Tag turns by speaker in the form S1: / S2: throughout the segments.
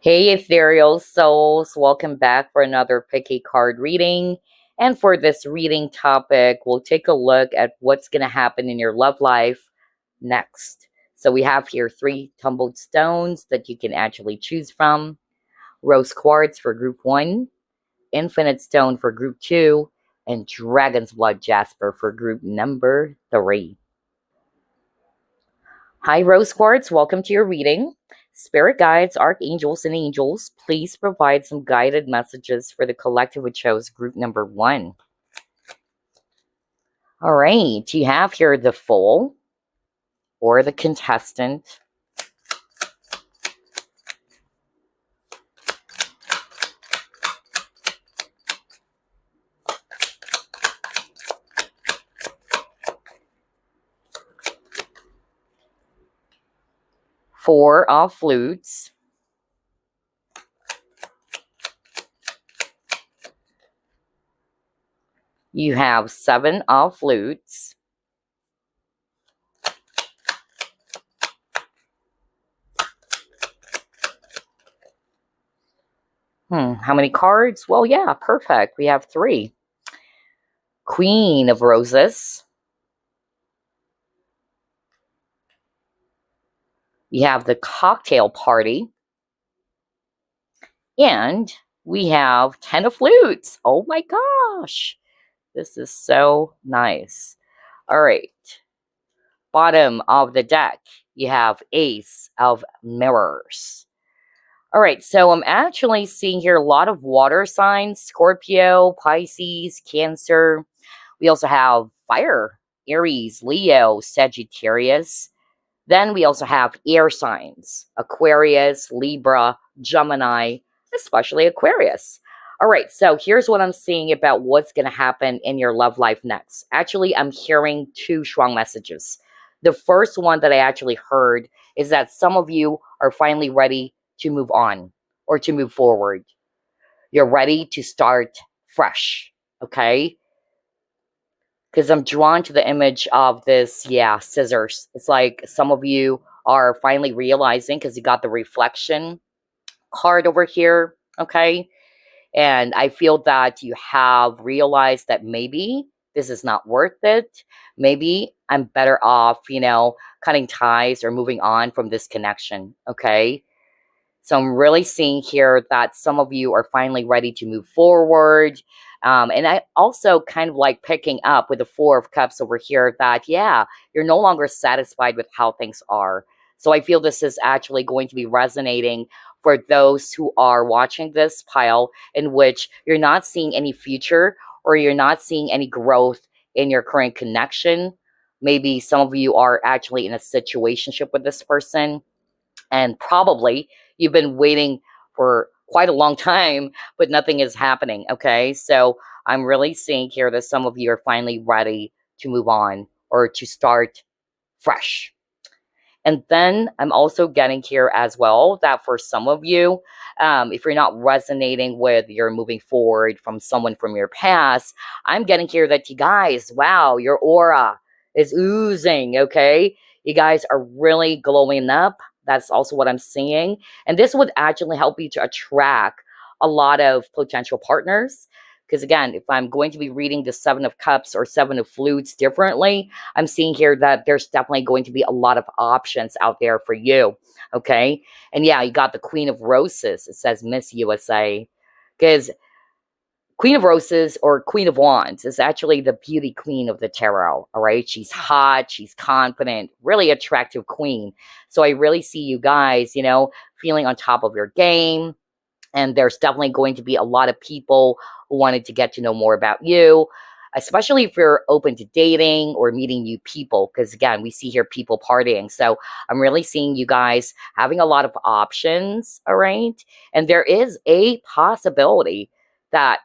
S1: Hey, Ethereal souls, welcome back for another picky card reading. And for this reading topic, we'll take a look at what's going to happen in your love life next. So we have here 3 tumbled stones that you can actually choose from. Rose Quartz for group 1, Infinite Stone for group 2, and Dragon's Blood Jasper for group number 3. Hi, Rose Quartz. Welcome to your reading. Spirit guides, archangels, and angels, please provide some guided messages for the collective who chose group number 1. All right, you have here the Fool or the Contestant. Four of Flutes. You have 7 of Flutes. How many cards? Well, yeah, perfect. We have 3. Queen of Roses. You have the Cocktail Party. And we have 10 of Flutes. Oh my gosh. This is so nice. All right. Bottom of the deck, you have Ace of Mirrors. All right, so I'm actually seeing here a lot of water signs: Scorpio, Pisces, Cancer. We also have fire: Aries, Leo, Sagittarius. Then we also have air signs: Aquarius, Libra, Gemini, especially Aquarius. All right, so here's what I'm seeing about what's going to happen in your love life next. Actually, I'm hearing 2 strong messages. The first one that I actually heard is that some of you are finally ready to move on or to move forward. You're ready to start fresh, okay? Because I'm drawn to the image of this, scissors. It's like some of you are finally realizing, because you got the reflection card over here, okay? And I feel that you have realized that maybe this is not worth it. Maybe I'm better off, cutting ties or moving on from this connection, okay? So I'm really seeing here that some of you are finally ready to move forward. And I also kind of like picking up with the 4 of Cups over here that, you're no longer satisfied with how things are. So I feel this is actually going to be resonating for those who are watching this pile, in which you're not seeing any future or you're not seeing any growth in your current connection. Maybe some of you are actually in a situationship with this person, and probably you've been waiting for quite a long time, but nothing is happening, okay? So I'm really seeing here that some of you are finally ready to move on or to start fresh. And then I'm also getting here as well that for some of you, if you're not resonating with you're moving forward from someone from your past, I'm getting here that you guys, wow, your aura is oozing, okay? You guys are really glowing up. That's also what I'm seeing. And this would actually help you to attract a lot of potential partners. Because again, if I'm going to be reading the 7 of Cups or 7 of Flutes differently, I'm seeing here that there's definitely going to be a lot of options out there for you, okay? And yeah, you got the Queen of Roses. It says Miss USA. Because Queen of Roses or Queen of Wands is actually the beauty queen of the tarot, all right? She's hot, she's confident, really attractive queen. So I really see you guys, feeling on top of your game. And there's definitely going to be a lot of people who wanted to get to know more about you, especially if you're open to dating or meeting new people. Because again, we see here people partying. So I'm really seeing you guys having a lot of options, all right? And there is a possibility that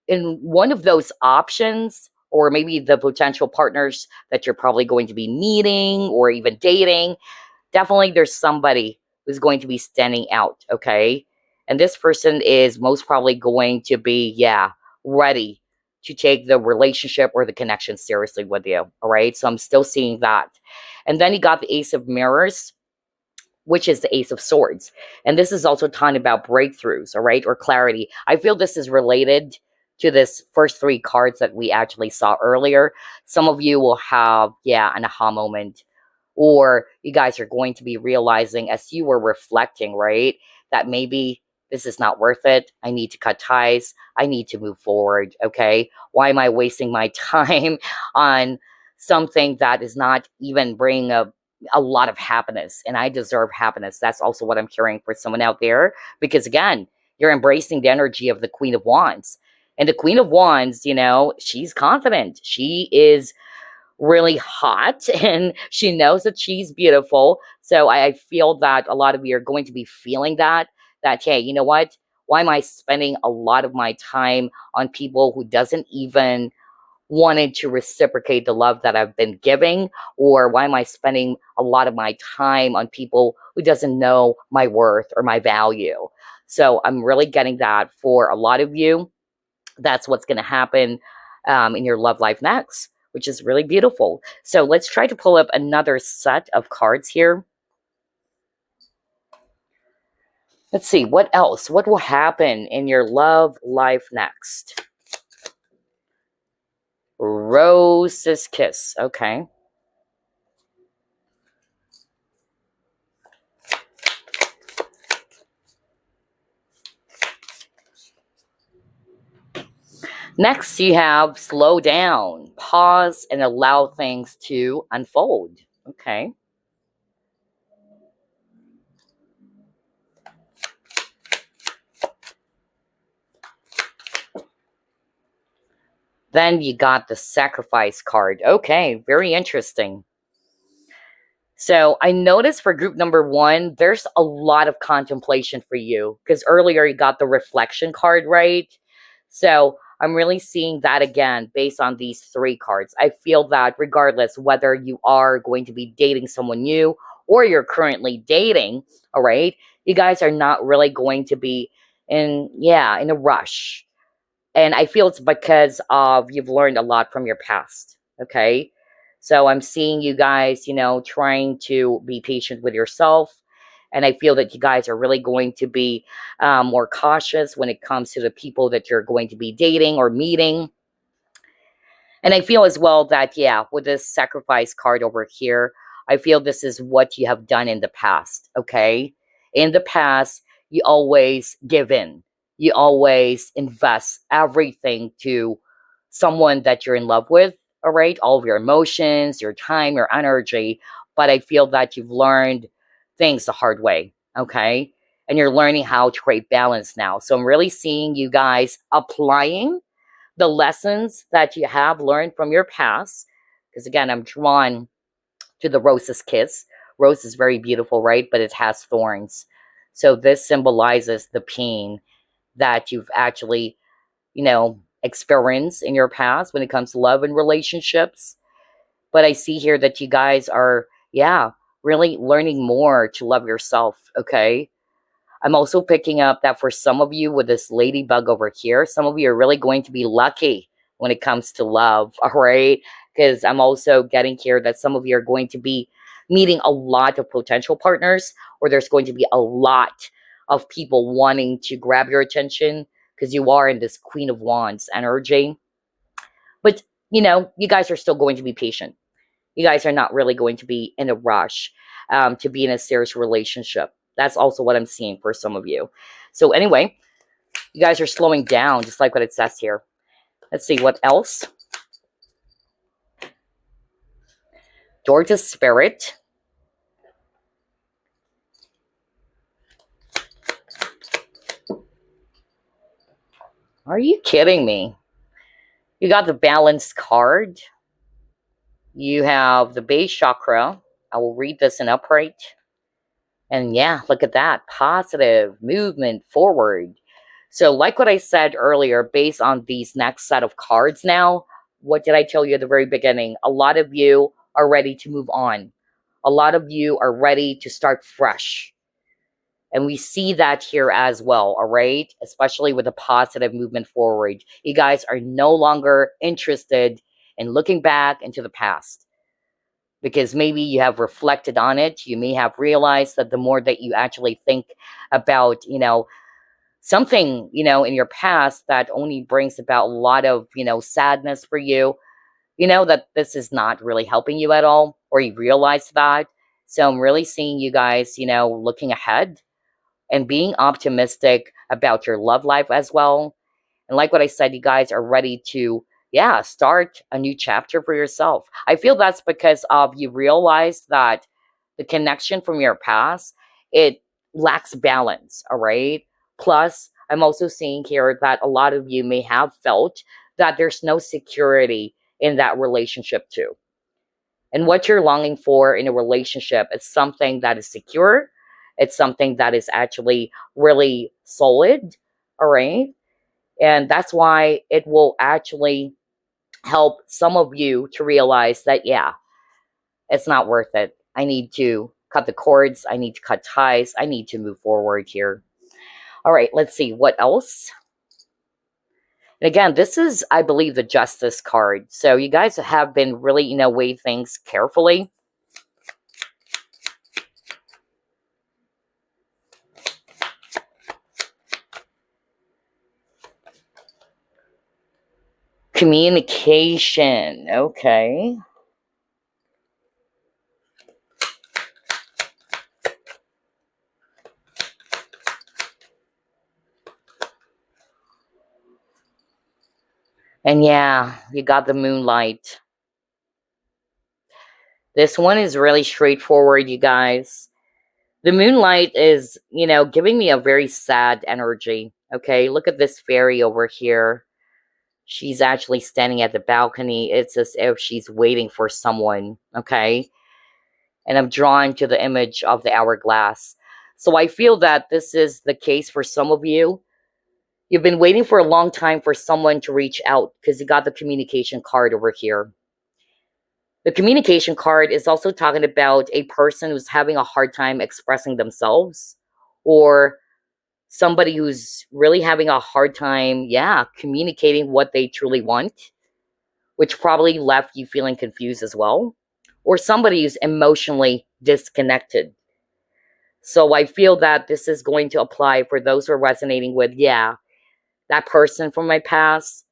S1: in one of those options, or maybe the potential partners that you're probably going to be meeting or even dating, definitely there's somebody who's going to be standing out, okay? And this person is most probably going to be, ready to take the relationship or the connection seriously with you, all right? So I'm still seeing that. And then you got the Ace of Mirrors. which is the Ace of Swords. And this is also talking about breakthroughs, all right, or clarity. I feel this is related to this first three cards that we actually saw earlier. Some of you will have, yeah, an aha moment, or you guys are going to be realizing as you were reflecting, right, that maybe this is not worth it. I need to cut ties. I need to move forward, okay? Why am I wasting my time on something that is not even bringing a lot of happiness, and I deserve happiness? That's also what I'm hearing for someone out there, because again, you're embracing the energy of the Queen of Wands. And the Queen of Wands, you know, she's confident. She is really hot and she knows that she's beautiful. So I feel that a lot of you are going to be feeling that, hey, you know what? Why am I spending a lot of my time on people who doesn't even wanted to reciprocate the love that I've been giving? Or why am I spending a lot of my time on people who doesn't know my worth or my value? So I'm really getting that for a lot of you. That's what's going to happen in your love life next, which is really beautiful. So let's try to pull up another set of cards here. Let's see, what else? What will happen in your love life next? Rose's Kiss. Okay. Next, you have slow down, pause, and allow things to unfold. Okay. Then you got the Sacrifice card. Okay, very interesting. So I noticed for group number one, there's a lot of contemplation for you, because earlier you got the Reflection card, right? So I'm really seeing that again based on these three cards. I feel that regardless whether you are going to be dating someone new or you're currently dating, all right, you guys are not really going to be in a rush. And I feel it's because of you've learned a lot from your past, okay? So I'm seeing you guys, you know, trying to be patient with yourself. And I feel that you guys are really going to be more cautious when it comes to the people that you're going to be dating or meeting. And I feel as well that, yeah, with this Sacrifice card over here, I feel this is what you have done in the past, okay? In the past, you always give in. You always invest everything to someone that you're in love with, all right? All of your emotions, your time, your energy. But I feel that you've learned things the hard way, okay? And you're learning how to create balance now. So I'm really seeing you guys applying the lessons that you have learned from your past. Because again, I'm drawn to the Rose's Kiss. Rose is very beautiful, right? But it has thorns. So this symbolizes the pain that you've actually, you know, experienced in your past when it comes to love and relationships. But I see here that you guys are, yeah, really learning more to love yourself, okay? I'm also picking up that for some of you with this ladybug over here, some of you are really going to be lucky when it comes to love, all right? Because I'm also getting here that some of you are going to be meeting a lot of potential partners, or there's going to be a lot of people wanting to grab your attention because you are in this Queen of Wands energy. But, you know, you guys are still going to be patient. You guys are not really going to be in a rush to be in a serious relationship. That's also what I'm seeing for some of you. So anyway, you guys are slowing down, just like what it says here. Let's see, what else? Door to Spirit. Are you kidding me? You got the Balance card. You have the base chakra. I will read this in upright. And yeah, look at that. Positive movement forward. So like what I said earlier, based on these next set of cards now, what did I tell you at the very beginning? A lot of you are ready to move on. A lot of you are ready to start fresh. And we see that here as well, all right? Especially with the positive movement forward. You guys are no longer interested in looking back into the past. because maybe you have reflected on it. You may have realized that the more that you actually think about, something, in your past that only brings about a lot of, sadness for you, that this is not really helping you at all, or you realize that. So I'm really seeing you guys, looking ahead and being optimistic about your love life as well. And like what I said, you guys are ready to, yeah, start a new chapter for yourself. I feel that's because of you realize that the connection from your past, it lacks balance, all right? Plus, I'm also seeing here that a lot of you may have felt that there's no security in that relationship too. And what you're longing for in a relationship is something that is secure. It's something that is actually really solid, all right? And that's why it will actually help some of you to realize that, yeah, it's not worth it. I need to cut the cords. I need to cut ties. I need to move forward here. All right, let's see what else. And again, this is, I believe, the Justice card. So you guys have been really, weighing things carefully. Communication. Okay. And yeah, you got the Moonlight. This one is really straightforward, you guys. The Moonlight is, giving me a very sad energy. Okay, look at this fairy over here. She's actually standing at the balcony. It's as if she's waiting for someone. Okay, and I'm drawn to the image of the hourglass. So I feel that this is the case for some of you. You've been waiting for a long time for someone to reach out because you got the communication card over here. The communication card is also talking about a person who's having a hard time expressing themselves, or somebody who's really having a hard time, yeah, communicating what they truly want, which probably left you feeling confused as well, or somebody who's emotionally disconnected. So I feel that this is going to apply for those who are resonating with, yeah, that person from my past,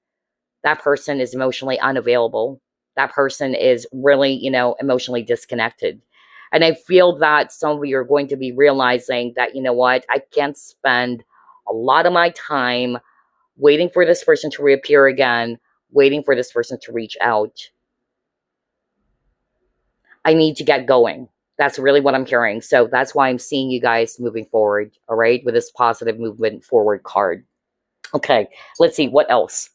S1: that person is emotionally unavailable. That person is really, emotionally disconnected. And I feel that some of you are going to be realizing that, what, I can't spend a lot of my time waiting for this person to reappear again, waiting for this person to reach out. I need to get going. That's really what I'm hearing. So that's why I'm seeing you guys moving forward, all right, with this positive movement forward card. Okay, let's see what else.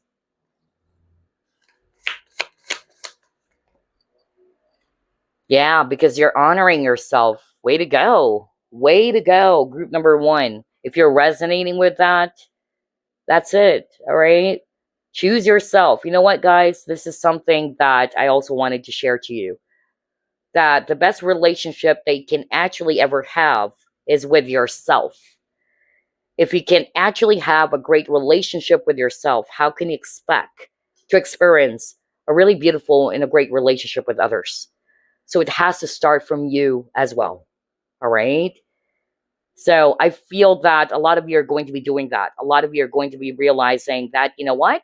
S1: Yeah, because you're honoring yourself. Way to go. Way to go. Group number 1. If you're resonating with that, that's it. All right. Choose yourself. You know what, guys? This is something that I also wanted to share to you. That the best relationship they can actually ever have is with yourself. If you can actually have a great relationship with yourself, how can you expect to experience a really beautiful and a great relationship with others? So it has to start from you as well. All right. So I feel that a lot of you are going to be doing that. A lot of you are going to be realizing that, you know what?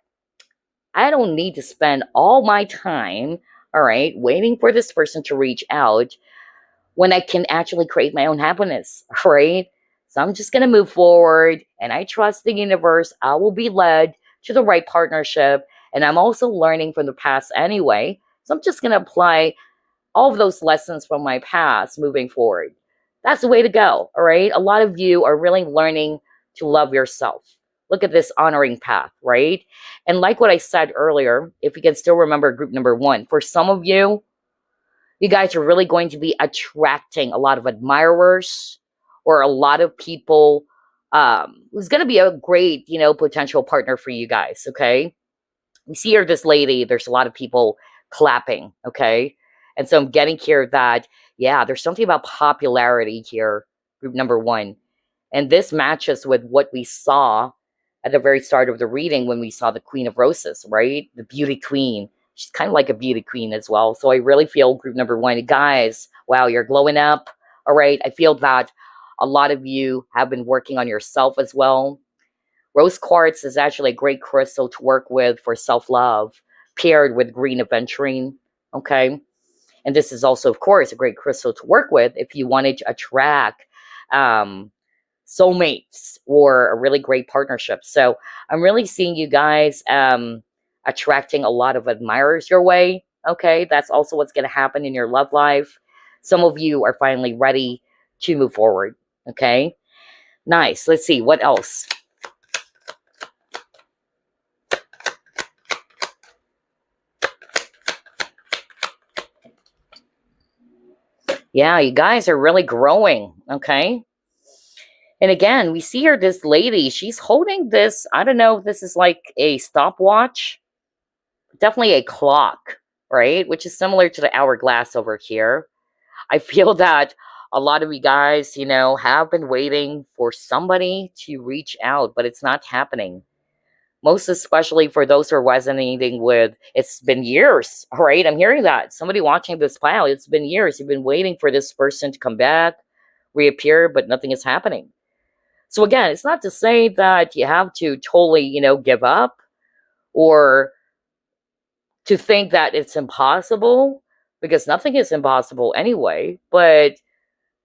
S1: I don't need to spend all my time, all right, waiting for this person to reach out when I can actually create my own happiness. All right. So I'm just going to move forward, and I trust the universe. I will be led to the right partnership. And I'm also learning from the past anyway. So I'm just going to apply all of those lessons from my past moving forward. That's the way to go, all right? A lot of you are really learning to love yourself. Look at this honoring path, right? And like what I said earlier, if you can still remember group number 1, for some of you, you guys are really going to be attracting a lot of admirers or a lot of people who's going to be a great, potential partner for you guys, okay? We see here this lady, there's a lot of people clapping, okay? And so I'm getting here that, yeah, there's something about popularity here, group number 1. And this matches with what we saw at the very start of the reading when we saw the Queen of Roses, right? The beauty queen. She's kind of like a beauty queen as well. So I really feel group number one, guys, wow, you're glowing up. All right. I feel that a lot of you have been working on yourself as well. Rose quartz is actually a great crystal to work with for self-love, paired with green aventurine. Okay. And this is also, of course, a great crystal to work with if you wanted to attract soulmates or a really great partnership. So I'm really seeing you guys attracting a lot of admirers your way. Okay, that's also what's going to happen in your love life. Some of you are finally ready to move forward. Okay, nice. Let's see what else. Yeah, you guys are really growing. Okay. And again, we see her, this lady, she's holding this, I don't know if this is like a stopwatch, definitely a clock, right? Which is similar to the hourglass over here. I feel that a lot of you guys, you know, have been waiting for somebody to reach out, but it's not happening. Most especially for those who are resonating with, it's been years, all right? I'm hearing that. Somebody watching this file, it's been years. You've been waiting for this person to come back, reappear, but nothing is happening. So again, it's not to say that you have to totally, you know, give up or to think that it's impossible, because nothing is impossible anyway. But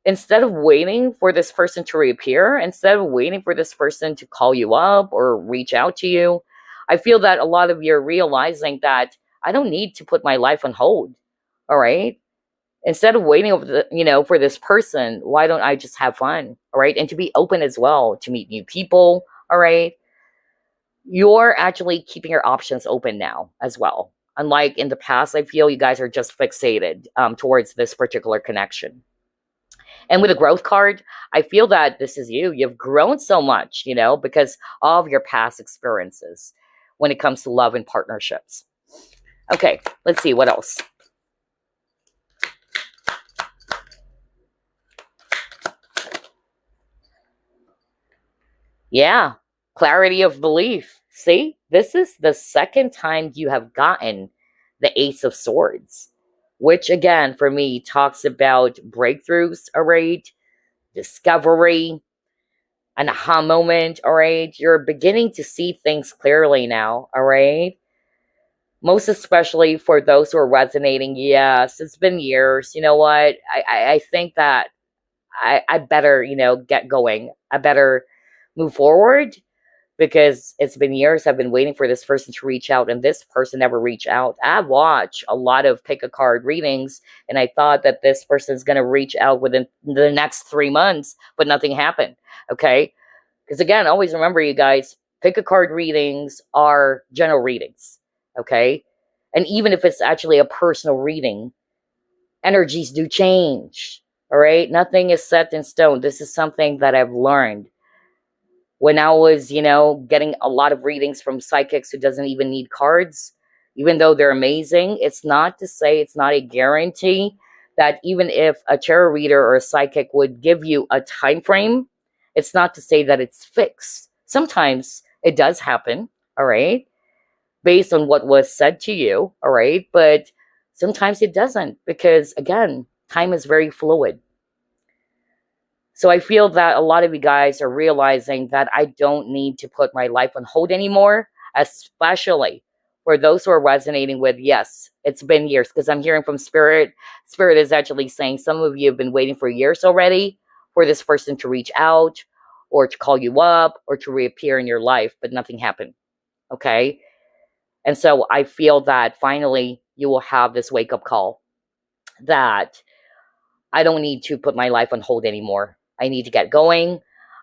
S1: instead of waiting for this person to reappear, instead of waiting for this person to call you up or reach out to you, I feel that a lot of you are realizing that I don't need to put my life on hold. All right. Instead of waiting over the, you know, for this person, why don't I just have fun? All right. And to be open as well, to meet new people. All right. You're actually keeping your options open now as well. Unlike in the past, I feel you guys are just fixated towards this particular connection. And with the growth card, I feel that this is you. You've grown so much, you know, because of your past experiences when it comes to love and partnerships. Okay, let's see what else. Yeah, clarity of belief. See, this is the second time you have gotten the Ace of Swords, which again, for me, talks about breakthroughs, all right? Discovery, an aha moment, all right? You're beginning to see things clearly now, all right? Most especially for those who are resonating. Yes, it's been years. You know what? I think that I better, you know, get going. I better move forward because it's been years. I've been waiting for this person to reach out, and this person never reached out. I've watched a lot of pick a card readings, and I thought that this person is going to reach out within the next 3 months, but nothing happened. Okay. Because again, always remember, you guys, pick a card readings are general readings. Okay. And even if it's actually a personal reading, energies do change. All right. Nothing is set in stone. This is something that I've learned when I was, you know, getting a lot of readings from psychics who doesn't even need cards. Even though they're amazing, it's not to say, it's not a guarantee that even if a tarot reader or a psychic would give you a time frame, it's not to say that it's fixed. Sometimes it does happen, all right, based on what was said to you, all right, but sometimes it doesn't, because again, time is very fluid. So I feel that a lot of you guys are realizing that I don't need to put my life on hold anymore, especially for those who are resonating with, yes, it's been years, because I'm hearing from Spirit. Spirit is actually saying some of you have been waiting for years already for this person to reach out or to call you up or to reappear in your life, but nothing happened. Okay. And so I feel that finally you will have this wake-up call that I don't need to put my life on hold anymore. I need to get going.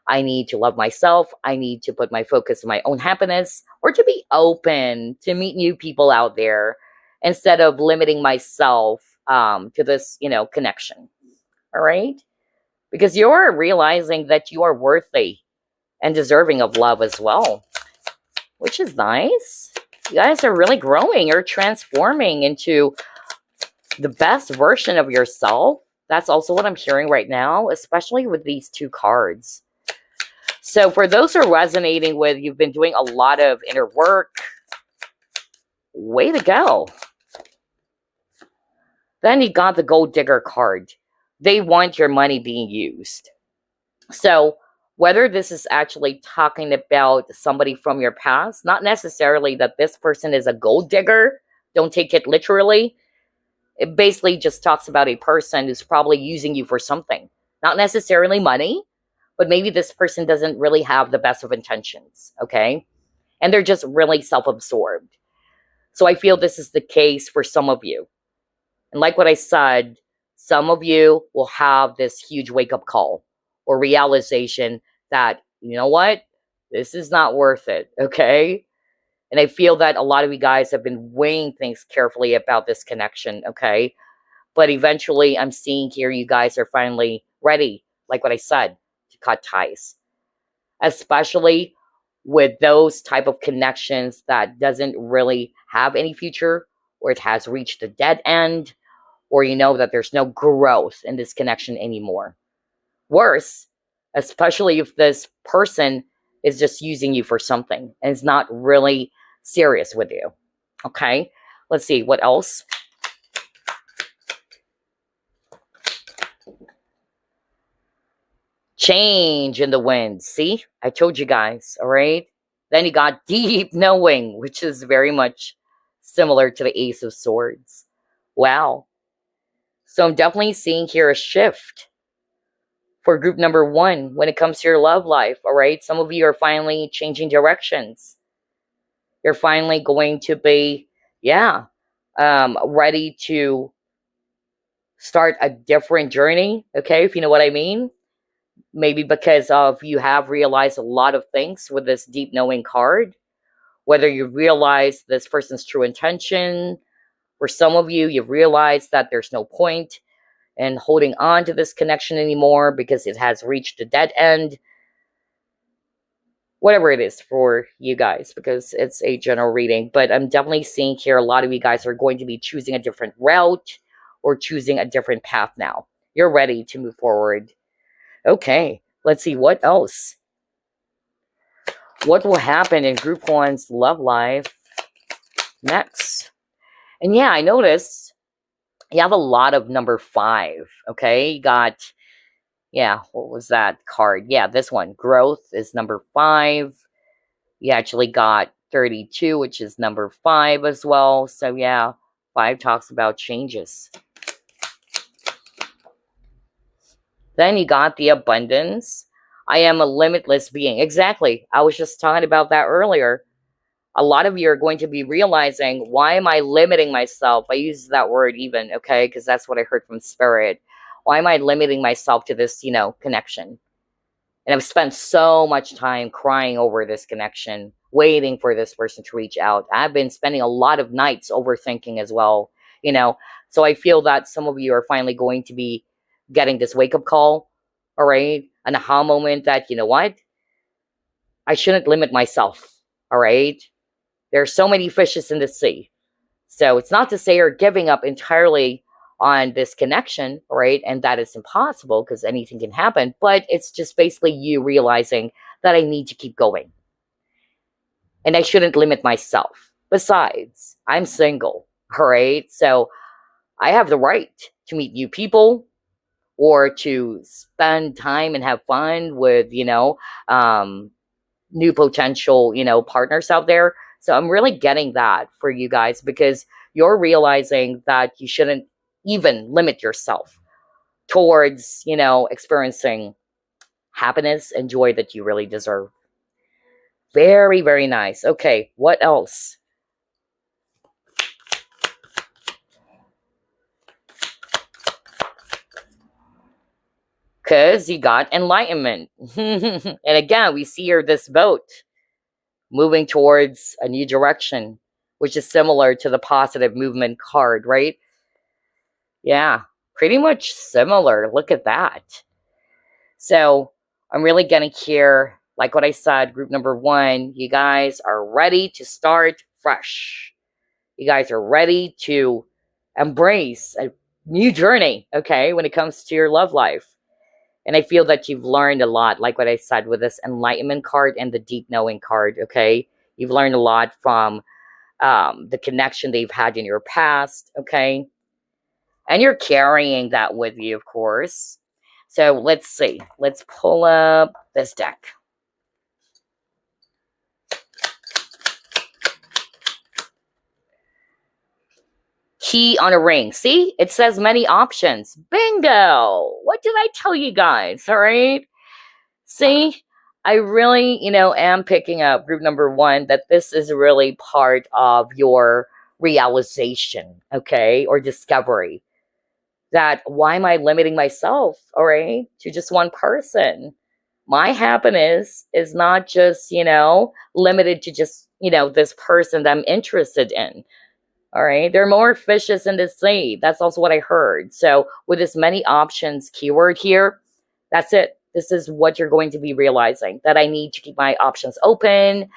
S1: I need to love myself. I need to put my focus on my own happiness, or to be open to meet new people out there instead of limiting myself to this, you know, connection. All right? Because you're realizing that you are worthy and deserving of love as well, which is nice. You guys are really growing. You're transforming into the best version of yourself. That's also what I'm hearing right now, especially with these two cards. So for those who are resonating with, you've been doing a lot of inner work. Way to go. Then you got the gold digger card. They want your money being used. So whether this is actually talking about somebody from your past, not necessarily that this person is a gold digger, don't take it literally. It basically just talks about a person who's probably using you for something, not necessarily money, but maybe this person doesn't really have the best of intentions, okay? And they're just really self-absorbed. So I feel this is the case for some of you. And like what I said, some of you will have this huge wake-up call or realization that, you know what? This is not worth it, okay? And I feel that a lot of you guys have been weighing things carefully about this connection, okay? But eventually, I'm seeing here you guys are finally ready, like what I said, to cut ties. Especially with those type of connections that doesn't really have any future, or it has reached a dead end, or you know that there's no growth in this connection anymore. Worse, especially if this person is just using you for something and is not really serious with you. Okay, let's see what else. Change in the wind. See, I told you guys, all right? Then you got deep knowing, which is very much similar to the Ace of Swords. Wow. So I'm definitely seeing here a shift for group number 1 when it comes to your love life, all right? Some of you are finally changing directions. You're finally going to be, ready to start a different journey, okay, if you know what I mean. Maybe because of you have realized a lot of things with this deep knowing card, whether you realize this person's true intention. For some of you, you've realized that there's no point in holding on to this connection anymore because it has reached a dead end. Whatever it is for you guys, because it's a general reading. But I'm definitely seeing here a lot of you guys are going to be choosing a different route or choosing a different path now. You're ready to move forward. Okay, let's see what else. What will happen in group 1's love life next? And yeah, I noticed you have a lot of number 5, okay? You got, what was that card? Yeah, this one, growth is number 5. You actually got 32, which is number 5 as well. So yeah, 5 talks about changes. Then you got the abundance. I am a limitless being. Exactly. I was just talking about that earlier. A lot of you are going to be realizing, why am I limiting myself? I use that word even, okay, because that's what I heard from Spirit. Why am I limiting myself to this, connection? And I've spent so much time crying over this connection, waiting for this person to reach out. I've been spending a lot of nights overthinking as well, So I feel that some of you are finally going to be getting this wake-up call, all right? An aha moment that, you know what? I shouldn't limit myself, all right? There are so many fishes in the sea. So it's not to say you're giving up entirely on this connection, right? And that is impossible because anything can happen. But it's just basically you realizing that I need to keep going. And I shouldn't limit myself. Besides, I'm single, all right? So I have the right to meet new people or to spend time and have fun with, new potential, partners out there. So I'm really getting that for you guys because you're realizing that you shouldn't even limit yourself towards, experiencing happiness and joy that you really deserve. Very, very nice. Okay, what else? Because you got enlightenment. And again, we see here this boat moving towards a new direction, which is similar to the positive movement card, right? Yeah, pretty much similar. Look at that. So I'm really going to hear, like what I said, group number 1, you guys are ready to start fresh. You guys are ready to embrace a new journey, okay, when it comes to your love life. And I feel that you've learned a lot, like what I said with this enlightenment card and the deep knowing card, okay? You've learned a lot from the connection that you've had in your past, okay? And you're carrying that with you, of course. So let's see. Let's pull up this deck. Key on a ring. See, it says many options. Bingo. What did I tell you guys? All right. See, I really, am picking up group number one that this is really part of your realization, okay, or discovery. That why am I limiting myself, all right, to just one person? My happiness is not just, limited to just, this person that I'm interested in. All right. There are more fishes in the sea. That's also what I heard. So with as many options keyword here, that's it. This is what you're going to be realizing, that I need to keep my options open.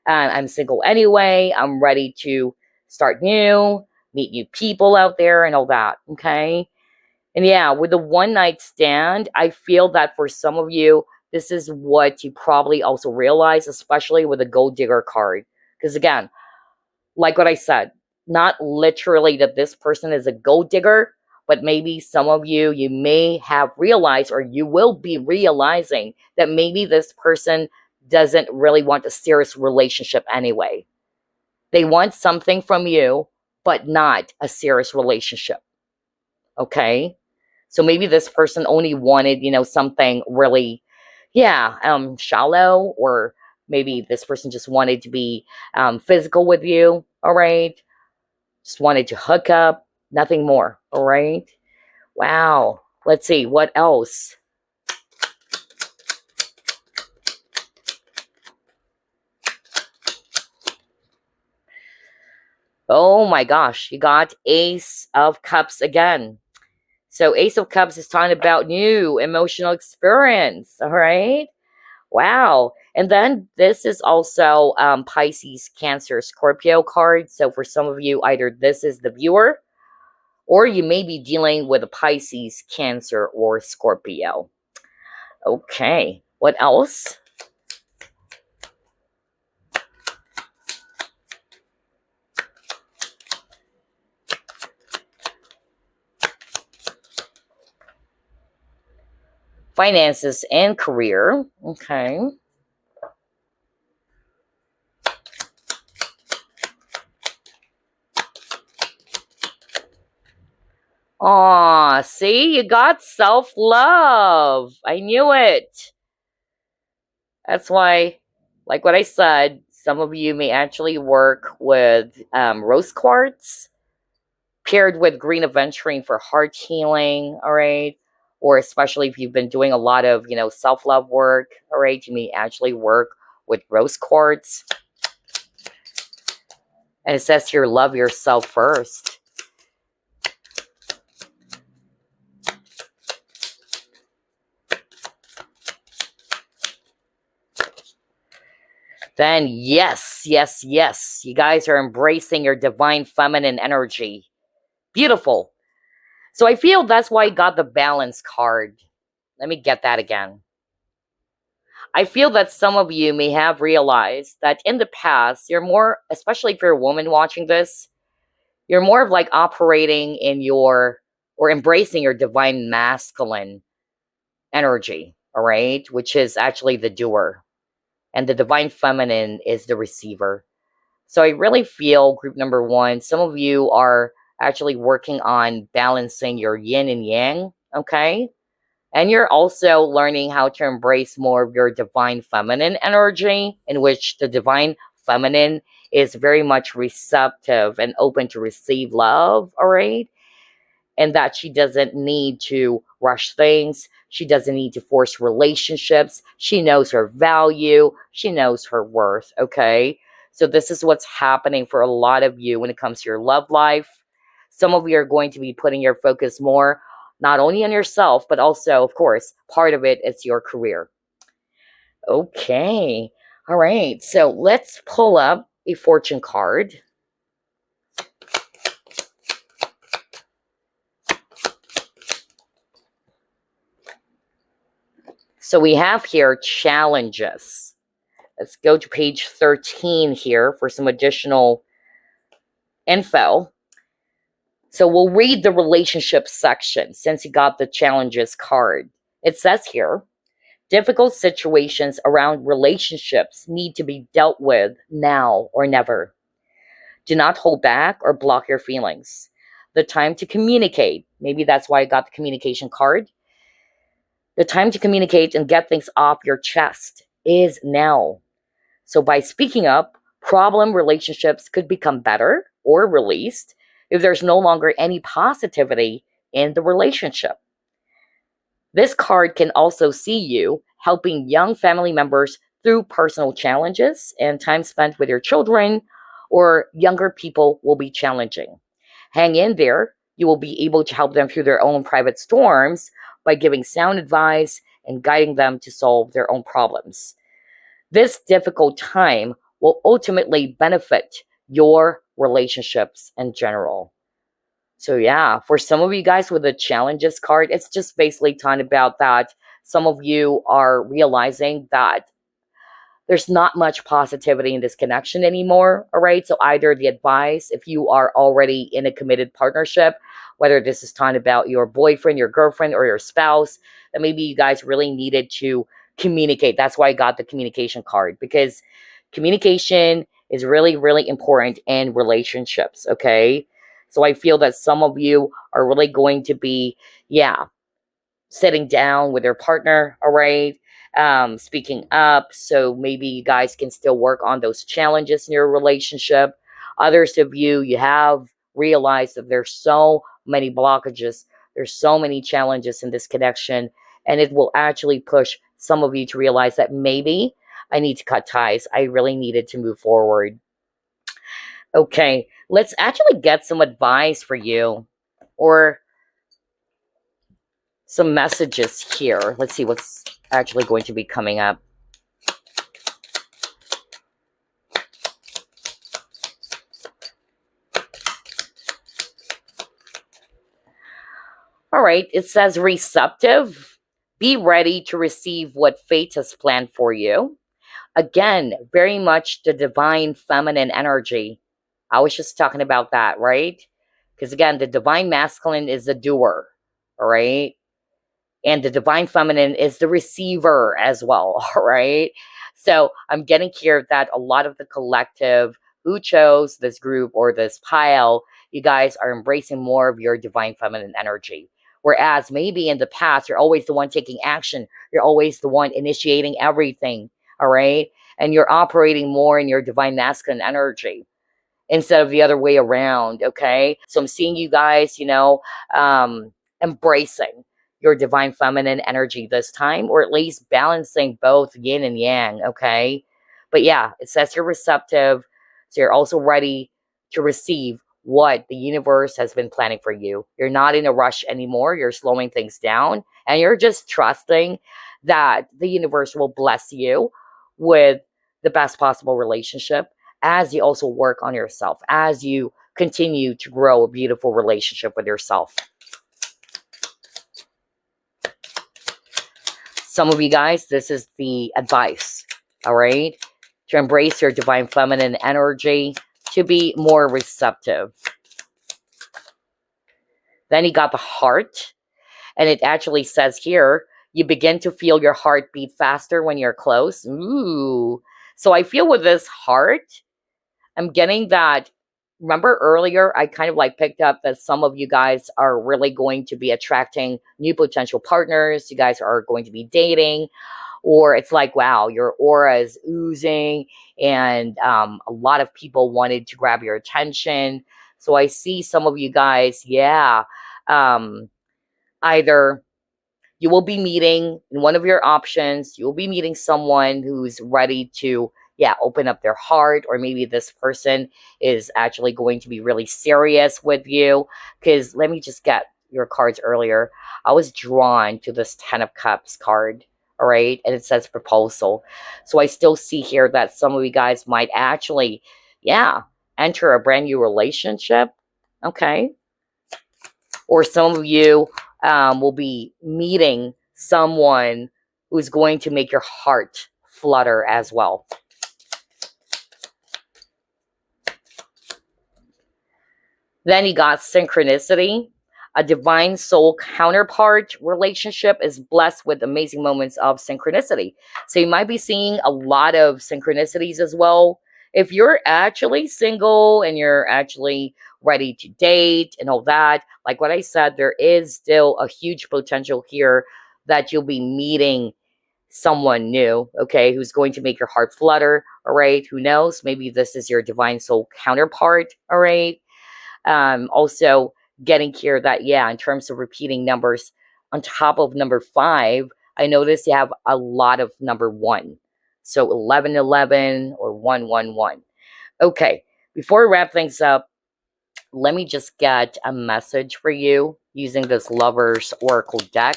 S1: I'm single anyway. I'm ready to start new, meet new people out there and all that. Okay. And yeah, with the one night stand, I feel that for some of you, this is what you probably also realize, especially with the gold digger card. Because again, like what I said, not literally that this person is a gold digger, but maybe some of you, you may have realized, or you will be realizing that maybe this person doesn't really want a serious relationship anyway. They want something from you, but not a serious relationship. Okay? So maybe this person only wanted, something really, shallow, or maybe this person just wanted to be physical with you. All right. Just wanted to hook up, nothing more. All right. Wow. Let's see what else. Oh my gosh, you got Ace of Cups again. So Ace of Cups is talking about new emotional experience. All right. Wow. And then this is also Pisces, Cancer, Scorpio card. So for some of you, either this is the viewer, or you may be dealing with a Pisces, Cancer, or Scorpio. Okay. What else? Finances and career. Okay. Aw, see, you got self-love. I knew it. That's why, like what I said, some of you may actually work with rose quartz paired with green aventurine for heart healing, all right? Or especially if you've been doing a lot of, self-love work, all right? You may actually work with rose quartz. And it says here, love yourself first. Then yes, yes, yes, you guys are embracing your divine feminine energy. Beautiful. So I feel that's why I got the balance card. Let me get that again. I feel that some of you may have realized that in the past, you're more, especially if you're a woman watching this, you're more of like operating in your, or embracing your divine masculine energy, all right? Which is actually the doer. And the divine feminine is the receiver. So I really feel, group number one, some of you are actually working on balancing your yin and yang, okay? And you're also learning how to embrace more of your divine feminine energy, in which the divine feminine is very much receptive and open to receive love, all right? And that she doesn't need to rush things. She doesn't need to force relationships. She knows her value. She knows her worth, okay? So this is what's happening for a lot of you when it comes to your love life. Some of you are going to be putting your focus more, not only on yourself, but also, of course, part of it is your career. Okay. All right. So let's pull up a fortune card. So we have here challenges. Let's go to page 13 here for some additional info. So we'll read the relationship section since you got the challenges card. It says here, difficult situations around relationships need to be dealt with now or never. Do not hold back or block your feelings. The time to communicate, maybe that's why I got the communication card. The time to communicate and get things off your chest is now. So by speaking up, problem relationships could become better or released if there's no longer any positivity in the relationship. This card can also see you helping young family members through personal challenges, and time spent with your children or younger people will be challenging. Hang in there. You will be able to help them through their own private storms by giving sound advice and guiding them to solve their own problems. This difficult time will ultimately benefit your relationships in general. So yeah, for some of you guys with the challenges card, it's just basically talking about that some of you are realizing that there's not much positivity in this connection anymore. All right. So either the advice, if you are already in a committed partnership, whether this is talking about your boyfriend, your girlfriend, or your spouse, that maybe you guys really needed to communicate. That's why I got the communication card, because communication is really, really important in relationships. Okay. So I feel that some of you are really going to be, yeah, sitting down with their partner, all right, speaking up. So maybe you guys can still work on those challenges in your relationship. Others of you, you have realized that there's so many blockages, there's so many challenges in this connection, and it will actually push some of you to realize that maybe I need to cut ties. I really needed to move forward. Okay, let's actually get some advice for you, or some messages here. Let's see what's actually going to be coming up. All right, it says receptive. Be ready to receive what fate has planned for you. Again, very much the divine feminine energy. I was just talking about that, right? Because again, the divine masculine is the doer, all right? And the divine feminine is the receiver as well, all right? So I'm getting here that a lot of the collective who chose this group or this pile, you guys are embracing more of your divine feminine energy. Whereas maybe in the past, you're always the one taking action. You're always the one initiating everything, all right? And you're operating more in your divine masculine energy instead of the other way around, okay? So I'm seeing you guys, embracing your divine feminine energy this time, or at least balancing both yin and yang, okay? But yeah, it says you're receptive, so you're also ready to receive what the universe has been planning for you. You're not in a rush anymore. You're slowing things down, and you're just trusting that the universe will bless you with the best possible relationship as you also work on yourself, as you continue to grow a beautiful relationship with yourself. Some of you guys, this is the advice, all right? To embrace your divine feminine energy, to be more receptive. Then you got the heart, and it actually says here, you begin to feel your heart beat faster when you're close. Ooh. So I feel with this heart, I'm getting that. Remember earlier, I kind of like picked up that some of you guys are really going to be attracting new potential partners. You guys are going to be dating, or it's like, wow, your aura is oozing, and a lot of people wanted to grab your attention. So I see some of you guys, yeah, either you will be meeting in one of your options, you'll be meeting someone who's ready to, yeah, open up their heart, or maybe this person is actually going to be really serious with you. Because let me just get your cards earlier. I was drawn to this 10 of Cups card, all right? And it says proposal. So I still see here that some of you guys might actually, yeah, enter a brand new relationship, okay? Or some of you will be meeting someone who's going to make your heart flutter as well. Then you got synchronicity. A divine soul counterpart relationship is blessed with amazing moments of synchronicity. So you might be seeing a lot of synchronicities as well. If you're actually single and you're actually ready to date and all that, like what I said, there is still a huge potential here that you'll be meeting someone new, okay, who's going to make your heart flutter, all right? Who knows? Maybe this is your divine soul counterpart, all right? Also getting here that, yeah, in terms of repeating numbers on top of number 5, I noticed you have a lot of number 1. So 1111 or 111. Okay, before we wrap things up, let me just get a message for you using this Lover's Oracle deck.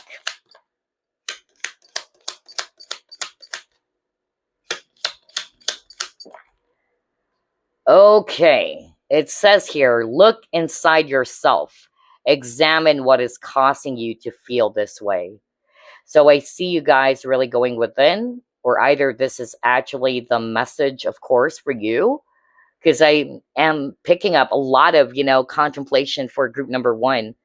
S1: Okay, it says here, look inside yourself. Examine what is causing you to feel this way. So I see you guys really going within, or either this is actually the message, of course, for you, because I am picking up a lot of, contemplation for group number 1,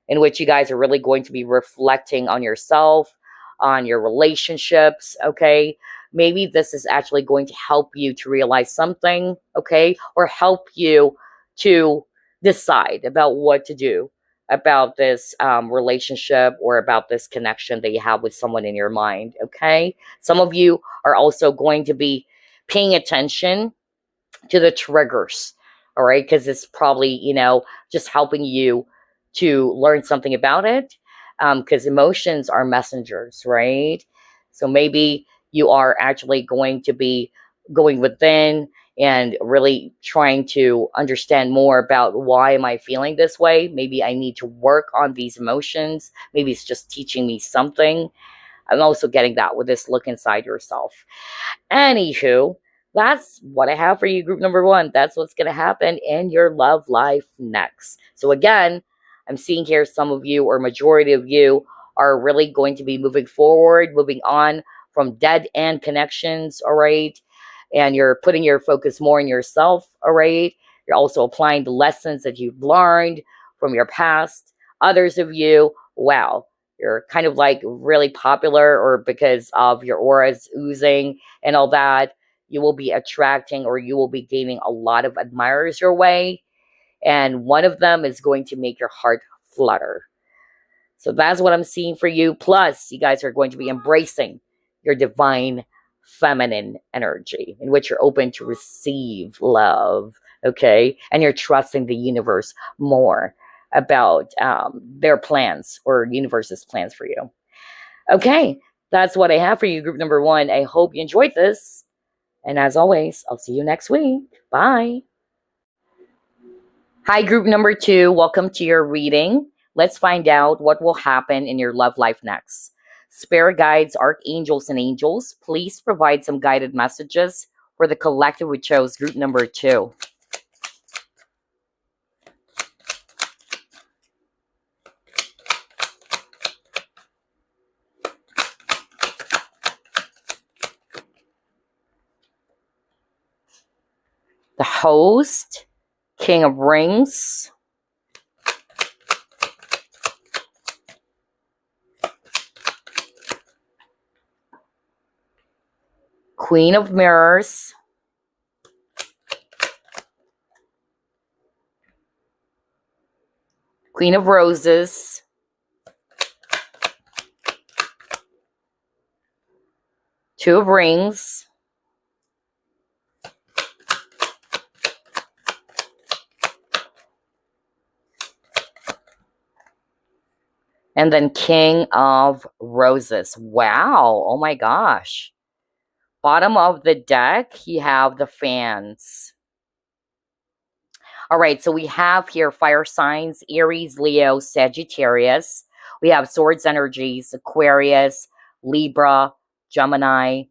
S1: in which you guys are really going to be reflecting on yourself, on your relationships, okay? Maybe this is actually going to help you to realize something, okay? Or help you to decide about what to do about this relationship or about this connection that you have with someone in your mind, okay? Some of you are also going to be paying attention to the triggers, all right? Because it's probably, just helping you to learn something about it, because emotions are messengers, right? So maybe you are actually going to be going within and really trying to understand more about, why am I feeling this way? Maybe I need to work on these emotions. Maybe it's just teaching me something. I'm also getting that with this look inside yourself. Anywho, that's what I have for you, group number 1. That's what's going to happen in your love life next. So again, I'm seeing here some of you, or majority of you, are really going to be moving forward, moving on from dead end connections, all right? And you're putting your focus more in yourself, all right? You're also applying the lessons that you've learned from your past. Others of you, wow, you're kind of like really popular, or because of your auras oozing and all that, you will be attracting, or you will be gaining a lot of admirers your way. And one of them is going to make your heart flutter. So that's what I'm seeing for you. Plus, you guys are going to be embracing your divine feminine energy, in which you're open to receive love, okay? And you're trusting the universe more about their plans, or universe's plans for you. Okay, that's what I have for you, group number 1. I hope you enjoyed this. And as always, I'll see you next week. Bye. Hi, group number 2. Welcome to your reading. Let's find out what will happen in your love life next. Spirit guides, archangels, and angels, please provide some guided messages for the collective who chose group number 2. The Host, King of Rings, Queen of Mirrors, Queen of Roses, Two of Rings, and then King of Roses. Wow. Oh my gosh. Bottom of the deck, you have the Fans. All right, so we have here fire signs, Aries, Leo, Sagittarius. We have swords energies, Aquarius, Libra, Gemini.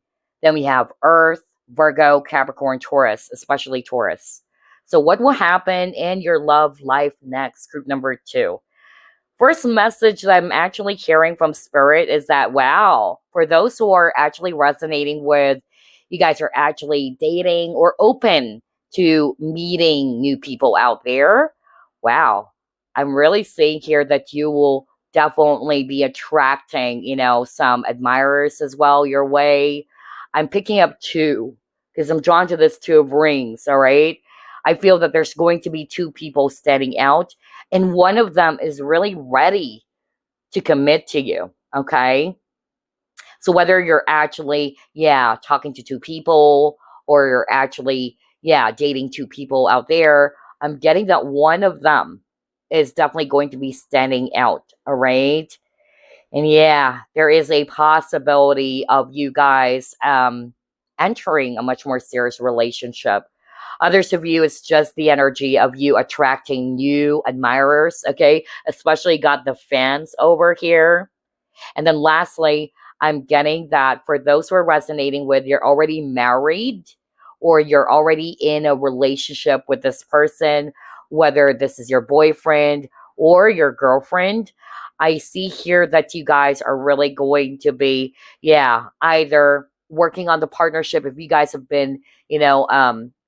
S1: Then we have Earth, Virgo, Capricorn, Taurus, especially Taurus. So what will happen in your love life next, group number 2? First message that I'm actually hearing from Spirit is that, wow, for those who are actually resonating with, you guys are actually dating or open to meeting new people out there, wow, I'm really seeing here that you will definitely be attracting, some admirers as well your way. I'm picking up two because I'm drawn to this two of rings, all right? I feel that there's going to be two people standing out, and one of them is really ready to commit to you, okay? So whether you're actually, yeah, talking to two people or you're actually, yeah, dating two people out there, I'm getting that one of them is definitely going to be standing out, all right? And yeah, there is a possibility of you guys entering a much more serious relationship. Others of you, it's just the energy of you attracting new admirers, okay? Especially got the fans over here. And then lastly, I'm getting that for those who are resonating with, you're already married or you're already in a relationship with this person, whether this is your boyfriend or your girlfriend. I see here that you guys are really going to be, yeah, either working on the partnership if you guys have been,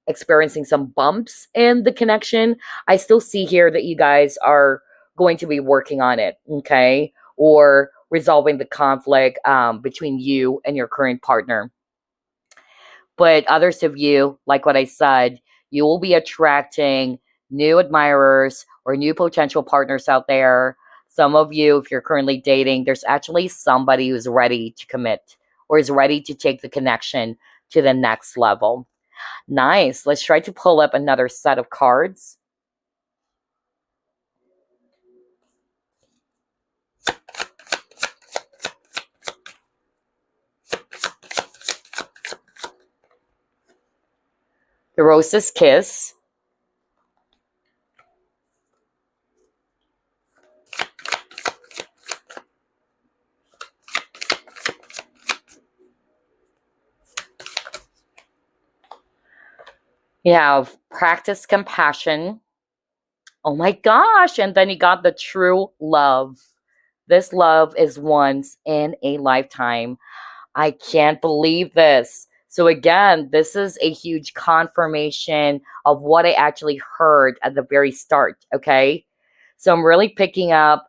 S1: experiencing some bumps in the connection. I still see here that you guys are going to be working on it, okay? Or resolving the conflict between you and your current partner. But others of you, like what I said, you will be attracting new admirers or new potential partners out there. Some of you, if you're currently dating, there's actually somebody who's ready to commit or is ready to take the connection to the next level. Nice. Let's try to pull up another set of cards. The Rose's Kiss. You have Practice Compassion. Oh my gosh. And then you got the True Love. This love is once in a lifetime. I can't believe this. So again, this is a huge confirmation of what I actually heard at the very start, okay? So I'm really picking up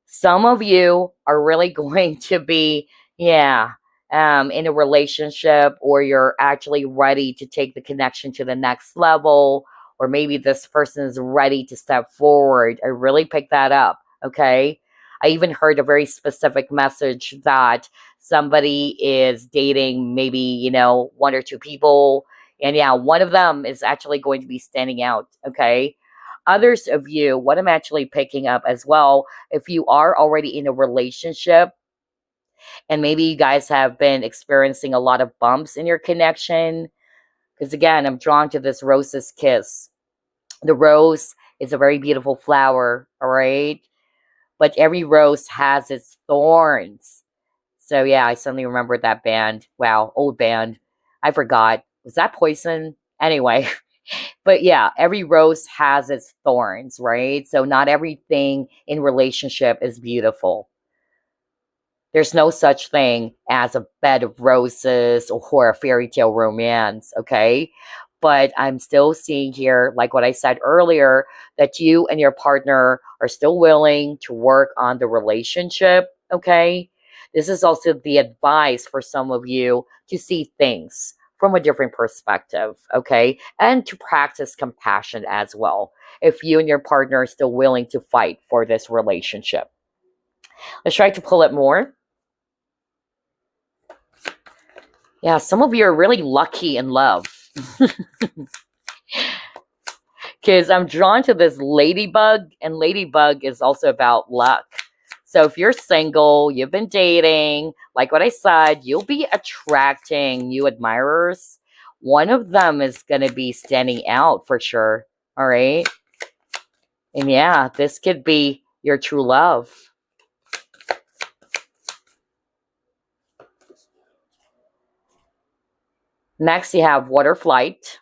S1: some of you are really going to be, yeah, in a relationship, or you're actually ready to take the connection to the next level, or maybe this person is ready to step forward. I really picked that up, okay? I even heard a very specific message that somebody is dating maybe, one or two people. And yeah, one of them is actually going to be standing out, okay? Others of you, what I'm actually picking up as well, if you are already in a relationship and maybe you guys have been experiencing a lot of bumps in your connection, because again, I'm drawn to this Rose's Kiss. The rose is a very beautiful flower, all right? But every rose has its thorns. So yeah, I suddenly remembered that band. Wow, old band. I forgot. Was that Poison? Anyway, but yeah, every rose has its thorns, right? So not everything in relationship is beautiful. There's no such thing as a bed of roses or a fairy tale romance, okay? But I'm still seeing here, like what I said earlier, that you and your partner are still willing to work on the relationship, okay? This is also the advice for some of you to see things from a different perspective, okay? And to practice compassion as well, if you and your partner are still willing to fight for this relationship. Let's try to pull it more. Yeah, some of you are really lucky in love. Because I'm drawn to this ladybug, and ladybug is also about luck. So if you're single, you've been dating, like what I said, you'll be attracting new admirers. One of them is going to be standing out for sure. All right. And yeah, this could be your true love. Next, you have Water Flight.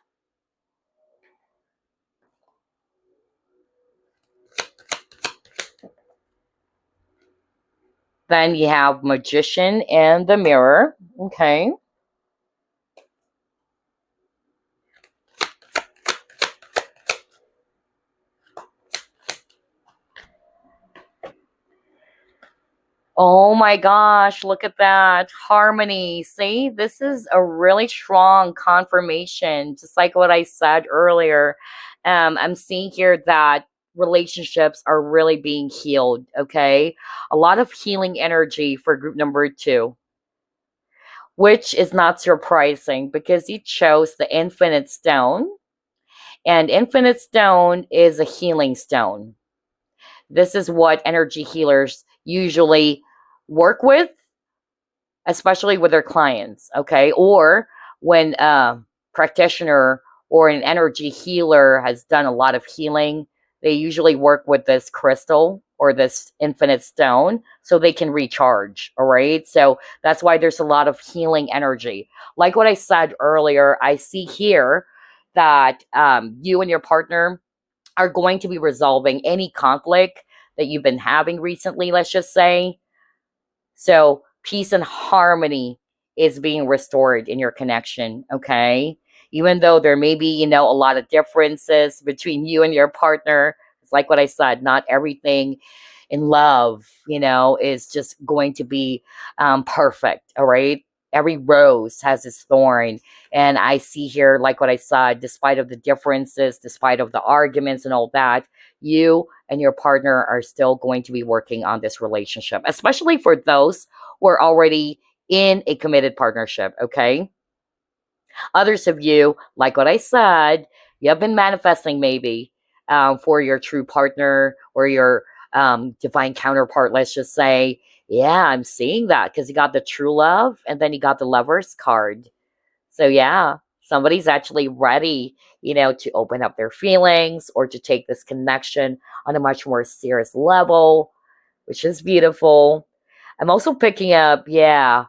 S1: Then you have Magician and the Mirror. Okay. Oh my gosh, look at that. Harmony. See, this is a really strong confirmation, just like what I said earlier. I'm seeing here that relationships are really being healed, okay? A lot of healing energy for group number two, which is not surprising because you chose the infinite stone, and infinite stone is a healing stone. This is what energy healers usually work with, especially with their clients, okay? Or when a practitioner or an energy healer has done a lot of healing, they usually work with this crystal or this infinite stone so they can recharge, all right? So that's why there's a lot of healing energy. Like what I said earlier, I see here that you and your partner are going to be resolving any conflict that you've been having recently, let's just say. So peace and harmony is being restored in your connection, okay? Even though there may be, a lot of differences between you and your partner, it's like what I said, not everything in love, is just going to be perfect, all right? Every rose has its thorn. And I see here, like what I said, despite of the differences, despite of the arguments and all that, you and your partner are still going to be working on this relationship, especially for those who are already in a committed partnership, okay? Others of you, like what I said, you have been manifesting maybe for your true partner or your divine counterpart, let's just say. Yeah, I'm seeing that because you got the true love and then you got the lover's card. So yeah, somebody's actually ready, to open up their feelings or to take this connection on a much more serious level, which is beautiful. I'm also picking up, yeah,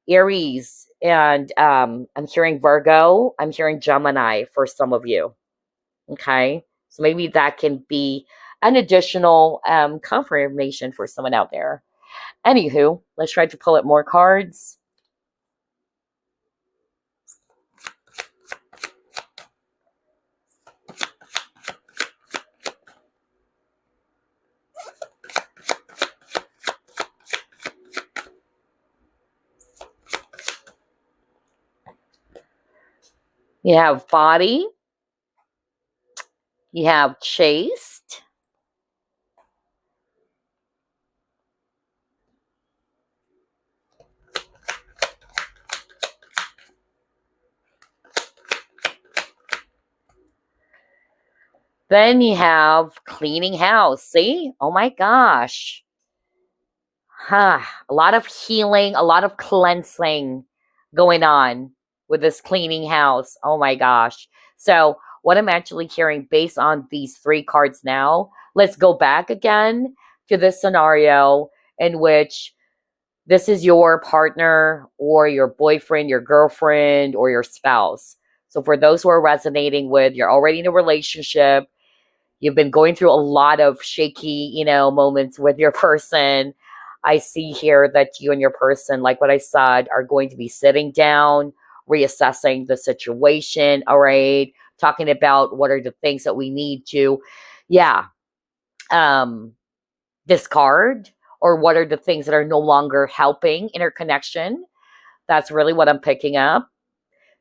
S1: Aries, and I'm hearing Virgo, I'm hearing Gemini for some of you. Okay. So maybe that can be an additional confirmation for someone out there. Anywho, let's try to pull up more cards. You have body, you have chaste, then you have cleaning house. See? Oh my gosh. Huh. A lot of healing, a lot of cleansing going on with this cleaning house. Oh my gosh. So, what I'm actually hearing based on these three cards now, let's go back again to this scenario in which this is your partner or your boyfriend, your girlfriend, or your spouse. So, for those who are resonating with, you're already in a relationship, you've been going through a lot of shaky, moments with your person. I see here that you and your person, like what I said, are going to be sitting down, reassessing the situation, all right? Talking about what are the things that we need to, yeah, um, discard, or what are the things that are no longer helping in our connection. That's really what I'm picking up.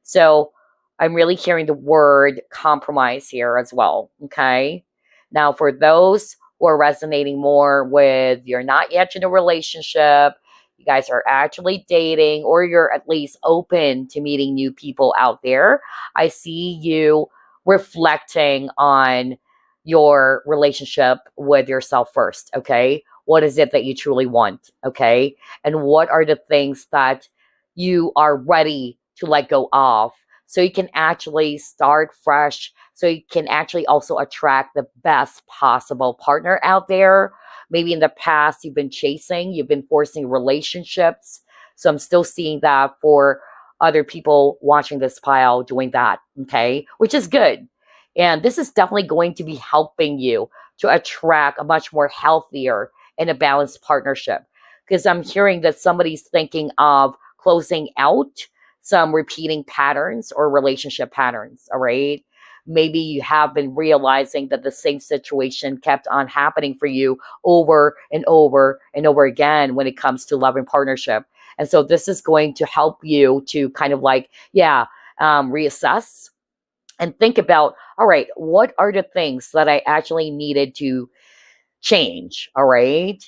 S1: So I'm really hearing the word compromise here as well. Okay. Now, for those who are resonating more with you're not yet in a relationship, you guys are actually dating, or you're at least open to meeting new people out there, I see you reflecting on your relationship with yourself first. Okay. What is it that you truly want? Okay. And what are the things that you are ready to let go of so you can actually start fresh, so you can actually also attract the best possible partner out there. Maybe in the past you've been chasing, you've been forcing relationships. So I'm still seeing that for other people watching this pile doing that, okay, which is good. And this is definitely going to be helping you to attract a much more healthier and a balanced partnership, because I'm hearing that somebody's thinking of closing out some repeating patterns or relationship patterns, all right? maybe you have been realizing that the same situation kept on happening for you over and over and over again when it comes to love and partnership. And so this is going to help you to kind of like, yeah, reassess and think about, all right, what are the things that I actually needed to change? All right.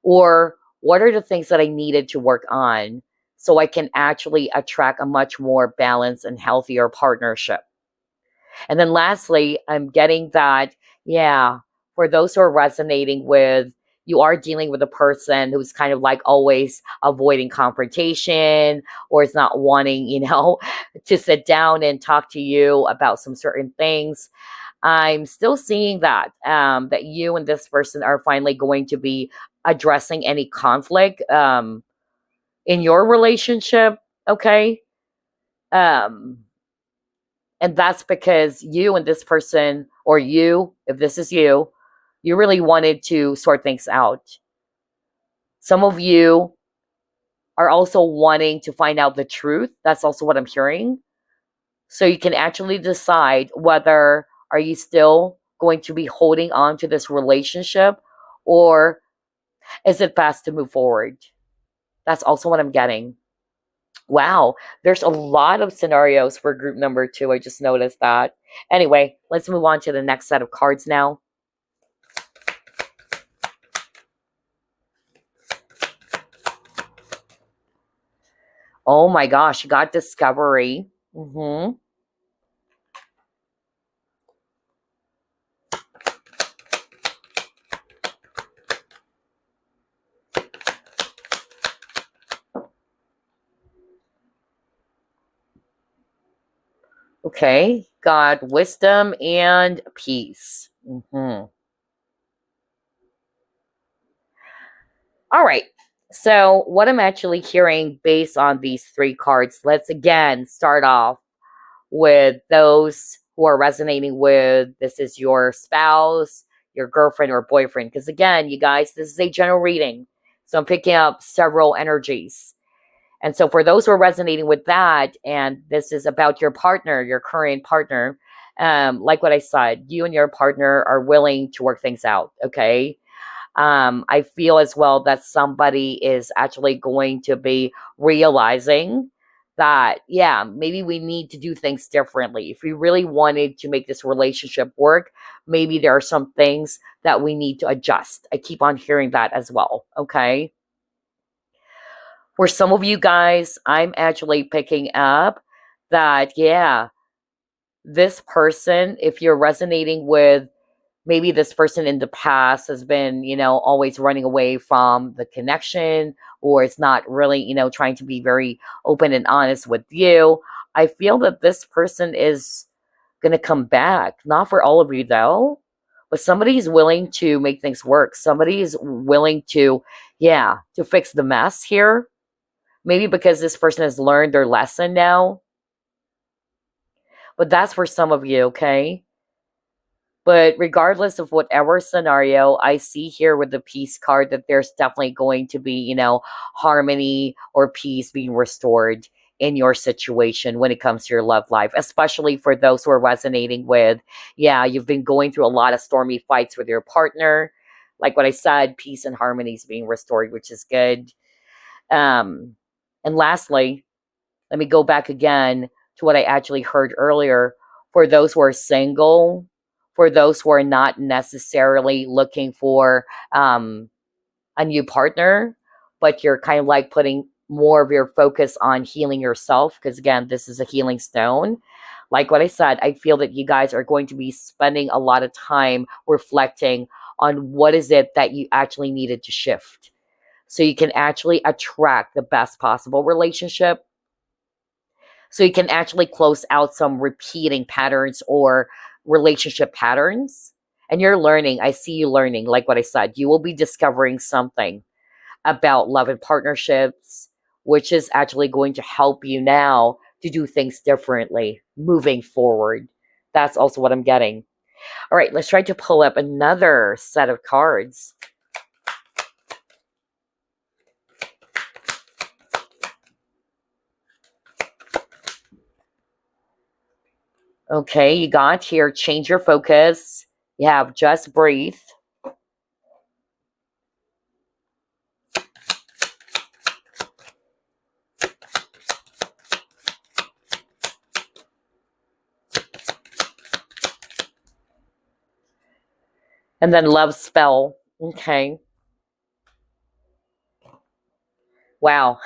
S1: Or what are the things that I needed to work on so I can actually attract a much more balanced and healthier partnership? And then lastly, I'm getting that, yeah, for those who are resonating with, you are dealing with a person who's kind of like always avoiding confrontation or is not wanting, to sit down and talk to you about some certain things. I'm still seeing that, that you and this person are finally going to be addressing any conflict in your relationship. Okay. Um, and that's because you and this person, or you, if this is you, you really wanted to sort things out. Some of you are also wanting to find out the truth. That's also what I'm hearing. So you can actually decide whether are you still going to be holding on to this relationship, or is it best to move forward? That's also what I'm getting. Wow, there's a lot of scenarios for group number 2. I just noticed that. Anyway, let's move on to the next set of cards now. Oh my gosh, you got discovery. Okay, got wisdom and peace. All right. So, what I'm actually hearing based on these 3 cards, let's again start off with those who are resonating with this is your spouse, your girlfriend, or boyfriend. Because again, you guys, this is a general reading. So, I'm picking up several energies. And so, for those who are resonating with that, and this is about your partner, your current partner, like what I said, you and your partner are willing to work things out. Okay. I feel as well that somebody is actually going to be realizing that, yeah, maybe we need to do things differently. If we really wanted to make this relationship work, maybe there are some things that we need to adjust. I keep on hearing that as well. Okay. For some of you guys, I'm actually picking up that, yeah, this person, if you're resonating with maybe this person in the past has been, always running away from the connection, or it's not really, trying to be very open and honest with you. I feel that this person is going to come back. Not for all of you, though, but somebody's willing to make things work. Somebody is willing to, yeah, to fix the mess here. Maybe because this person has learned their lesson now. But that's for some of you, okay? But regardless of whatever scenario, I see here with the peace card that there's definitely going to be, harmony or peace being restored in your situation when it comes to your love life, especially for those who are resonating with, yeah, you've been going through a lot of stormy fights with your partner. Like what I said, peace and harmony is being restored, which is good. And lastly, let me go back again to what I actually heard earlier. For those who are single, for those who are not necessarily looking for a new partner, but you're kind of like putting more of your focus on healing yourself, because again, this is a healing stone. Like what I said, I feel that you guys are going to be spending a lot of time reflecting on what is it that you actually needed to shift so you can actually attract the best possible relationship, so you can actually close out some repeating patterns or relationship patterns. And you're learning. I see you learning. Like what I said, you will be discovering something about love and partnerships, which is actually going to help you now to do things differently moving forward. That's also what I'm getting. All right, let's try to pull up another set of cards. Okay, you got here, change your focus. You have just breathe. And then love spell. Okay. Wow.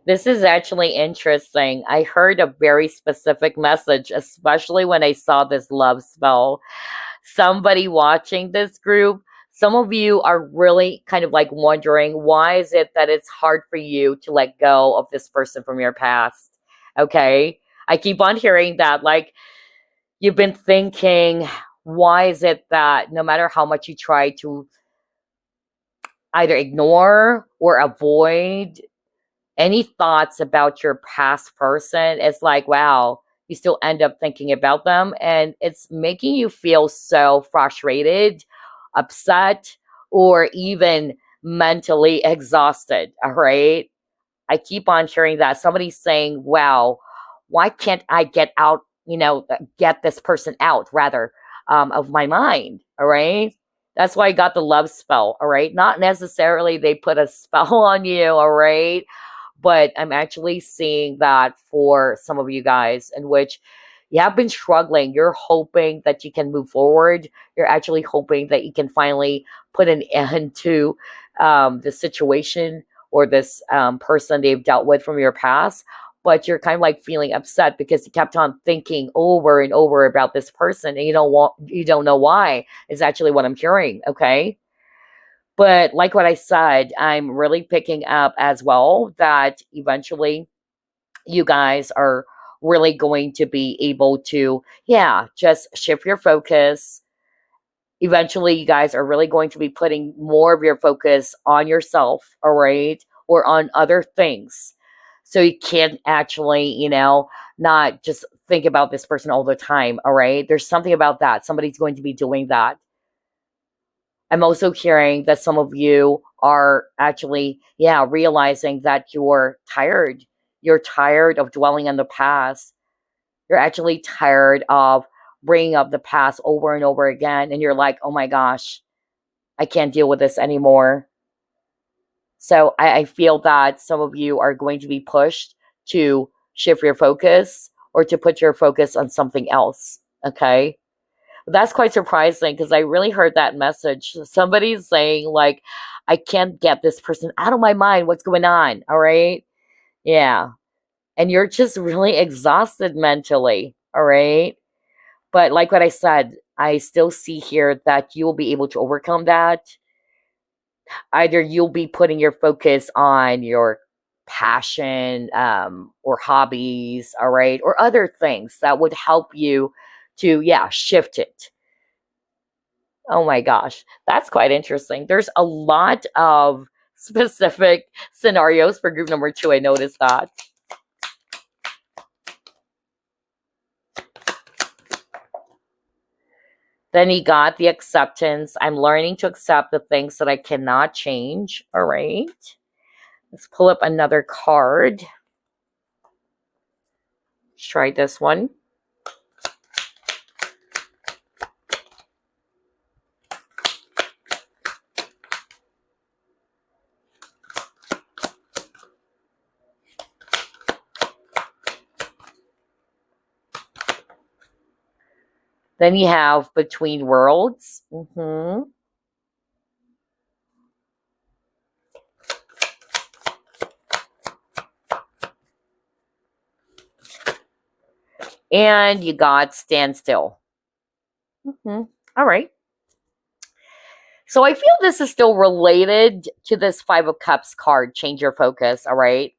S1: This is actually interesting. I heard a very specific message, especially when I saw this love spell. Somebody watching this group, some of you are really kind of like wondering why is it that it's hard for you to let go of this person from your past? Okay. I keep on hearing that. Like, you've been thinking, why is it that no matter how much you try to either ignore or avoid any thoughts about your past person, it's like, wow, you still end up thinking about them. And it's making you feel so frustrated, upset, or even mentally exhausted. All right. I keep on hearing that. Somebody's saying, wow, why can't I get out, get this person out rather of my mind? All right. That's why I got the love spell. All right. Not necessarily they put a spell on you. All right, but I'm actually seeing that for some of you guys, in which you have been struggling. You're hoping that you can move forward. You're actually hoping that you can finally put an end to the situation or this person they've dealt with from your past. But you're kind of like feeling upset because you kept on thinking over and over about this person, and you don't know why. Is actually what I'm hearing. Okay. But like what I said, I'm really picking up as well that eventually you guys are really going to be able to, yeah, just shift your focus. Eventually, you guys are really going to be putting more of your focus on yourself, all right, or on other things. So you can actually, not just think about this person all the time, all right? There's something about that. Somebody's going to be doing that. I'm also hearing that some of you are actually, yeah, realizing that you're tired. You're tired of dwelling on the past. You're actually tired of bringing up the past over and over again. And you're like, oh my gosh, I can't deal with this anymore. So I feel that some of you are going to be pushed to shift your focus or to put your focus on something else. Okay. That's quite surprising because I really heard that message. Somebody's saying, like, I can't get this person out of my mind. What's going on? All right. Yeah. And you're just really exhausted mentally. All right. But like what I said, I still see here that you will be able to overcome that. Either you'll be putting your focus on your passion or hobbies, all right, or other things that would help you to, yeah, shift it. Oh my gosh, that's quite interesting. There's a lot of specific scenarios for group number 2. I noticed that. Then he got the acceptance. I'm learning to accept the things that I cannot change. All right. Let's pull up another card. Let's try this one. Then you have Between Worlds. And you got Stand Still. All right. So I feel this is still related to this Five of Cups card, Change Your Focus. All right.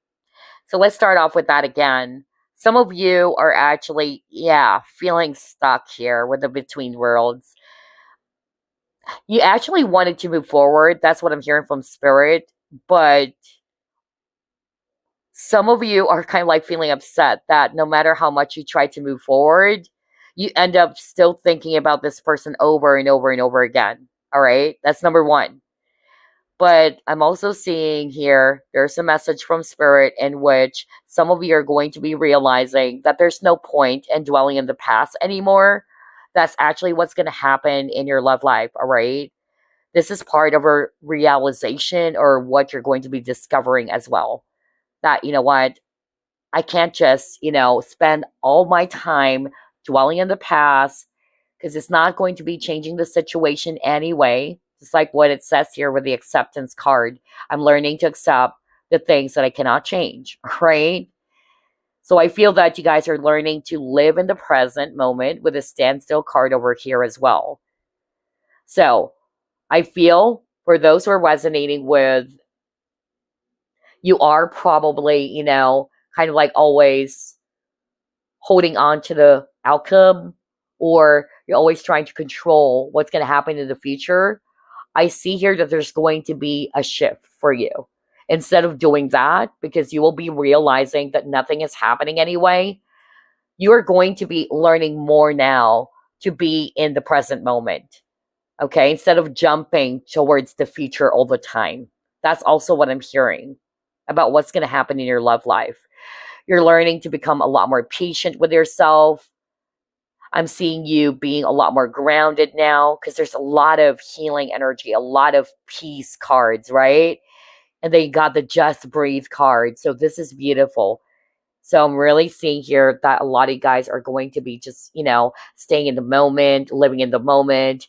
S1: So let's start off with that again. Some of you are actually, yeah, feeling stuck here with the Between Worlds. You actually wanted to move forward. That's what I'm hearing from Spirit. But some of you are kind of like feeling upset that no matter how much you try to move forward, you end up still thinking about this person over and over and over again. All right. That's number 1. But I'm also seeing here, there's a message from Spirit in which some of you are going to be realizing that there's no point in dwelling in the past anymore. That's actually what's going to happen in your love life, all right? This is part of a realization or what you're going to be discovering as well. That, you know what, I can't just, spend all my time dwelling in the past because it's not going to be changing the situation anyway. Just like what it says here with the acceptance card. I'm learning to accept the things that I cannot change, right? So I feel that you guys are learning to live in the present moment with a standstill card over here as well. So I feel for those who are resonating with, you are probably, kind of like always holding on to the outcome, or you're always trying to control what's going to happen in the future. I see here that there's going to be a shift for you. Instead of doing that, because you will be realizing that nothing is happening anyway, you are going to be learning more now to be in the present moment. Okay, instead of jumping towards the future all the time. That's also what I'm hearing about what's going to happen in your love life. You're learning to become a lot more patient with yourself. I'm seeing you being a lot more grounded now because there's a lot of healing energy, a lot of peace cards, right? And then you got the just breathe card. So this is beautiful. So I'm really seeing here that a lot of you guys are going to be just, staying in the moment, living in the moment.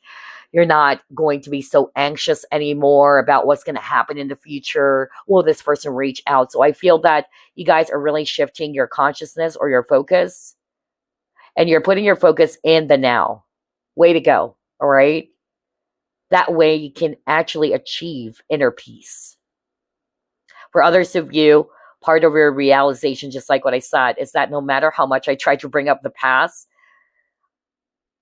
S1: You're not going to be so anxious anymore about what's going to happen in the future. Will this person reach out? So I feel that you guys are really shifting your consciousness or your focus, and you're putting your focus in the now. Way to go. All right. That way you can actually achieve inner peace. For others of you, part of your realization, just like what I said, is that no matter how much I try to bring up the past,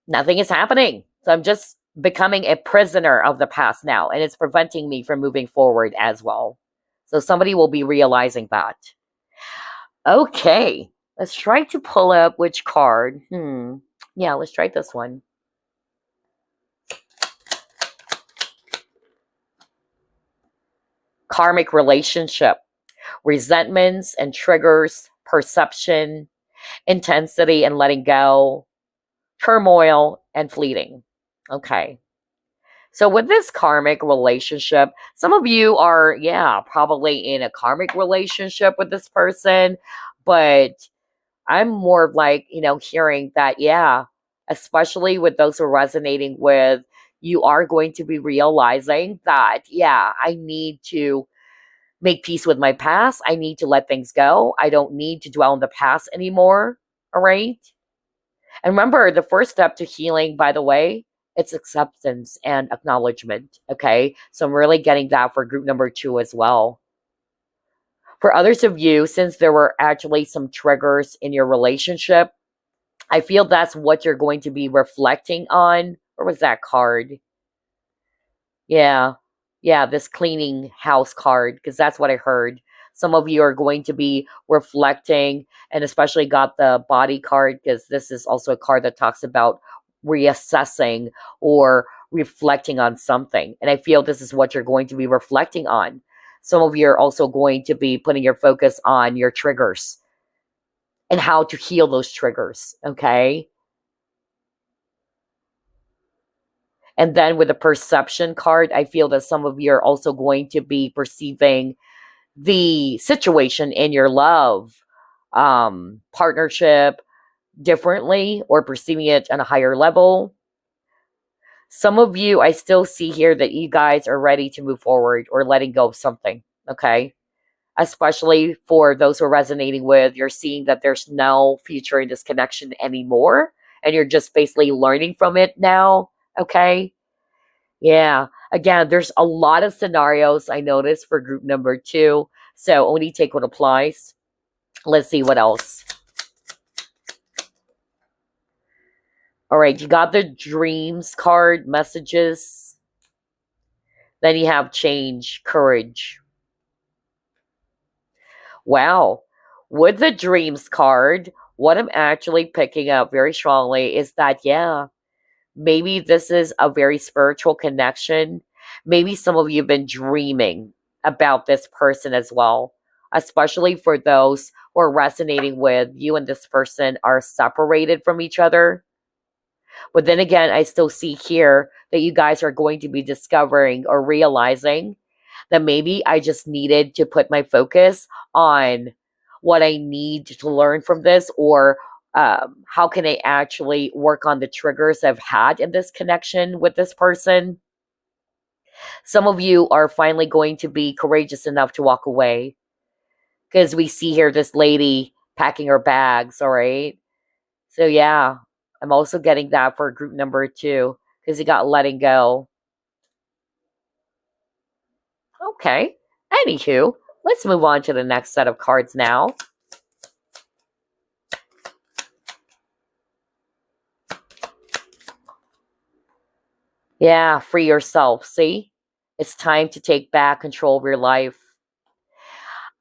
S1: nothing is happening. So I'm just becoming a prisoner of the past now, and it's preventing me from moving forward as well. So somebody will be realizing that. Okay, let's try to pull up which card. Yeah, let's try this one. Karmic relationship, resentments and triggers, perception, intensity and letting go, turmoil and fleeting. Okay. So with this karmic relationship, some of you are, probably in a karmic relationship with this person, but I'm more of like, hearing that, especially with those who are resonating with, you are going to be realizing that, I need to make peace with my past. I need to let things go. I don't need to dwell in the past anymore. All right. And remember, the first step to healing, by the way, it's acceptance and acknowledgement. Okay. So I'm really getting that for group number 2 as well. For others of you, since there were actually some triggers in your relationship, I feel that's what you're going to be reflecting on. Where was that card? Yeah, this cleaning house card, because that's what I heard. Some of you are going to be reflecting, and especially got the body card, because this is also a card that talks about reassessing or reflecting on something. And I feel this is what you're going to be reflecting on. Some of you are also going to be putting your focus on your triggers and how to heal those triggers, okay? And then with the perception card, I feel that some of you are also going to be perceiving the situation in your love partnership differently, or perceiving it on a higher level. Some of you, I still see here that you guys are ready to move forward or letting go of something, okay? Especially for those who are resonating with, you're seeing that there's no future in this connection anymore, and you're just basically learning from it now, okay? Yeah. Again, there's a lot of scenarios I noticed for group number 2, so only take what applies. Let's see what else. All right, you got the dreams card, messages. Then you have change, courage. Wow. With the dreams card, what I'm actually picking up very strongly is that, maybe this is a very spiritual connection. Maybe some of you have been dreaming about this person as well, especially for those who are resonating with you and this person are separated from each other. But then again, I still see here that you guys are going to be discovering or realizing that maybe I just needed to put my focus on what I need to learn from this, or how can I actually work on the triggers I've had in this connection with this person. Some of you are finally going to be courageous enough to walk away, because we see here this lady packing her bags, all right? So yeah, I'm also getting that for group number 2, because you got letting go. Okay, anywho, let's move on to the next set of cards now. Yeah, free yourself. See? It's time to take back control of your life.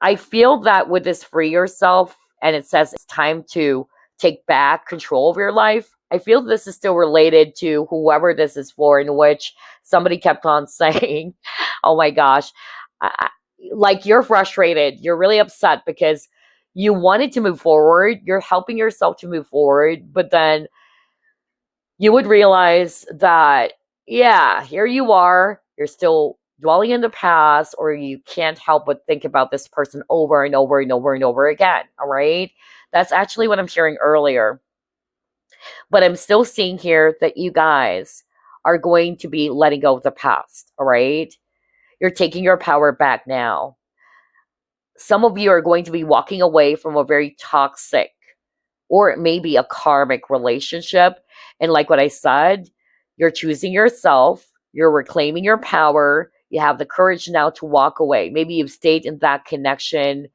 S1: I feel that with this free yourself, and it says it's time to take back control of your life, I feel this is still related to whoever this is for, in which somebody kept on saying, oh my gosh, like you're frustrated, you're really upset because you wanted to move forward, you're helping yourself to move forward, but then you would realize that, yeah, here you are, you're still dwelling in the past, or you can't help but think about this person over and over and over and over again, all right? That's actually what I'm hearing earlier. But I'm still seeing here that you guys are going to be letting go of the past, all right? You're taking your power back now. Some of you are going to be walking away from a very toxic, or it may be a karmic relationship. And like what I said, you're choosing yourself, you're reclaiming your power, you have the courage now to walk away. Maybe you've stayed in that connection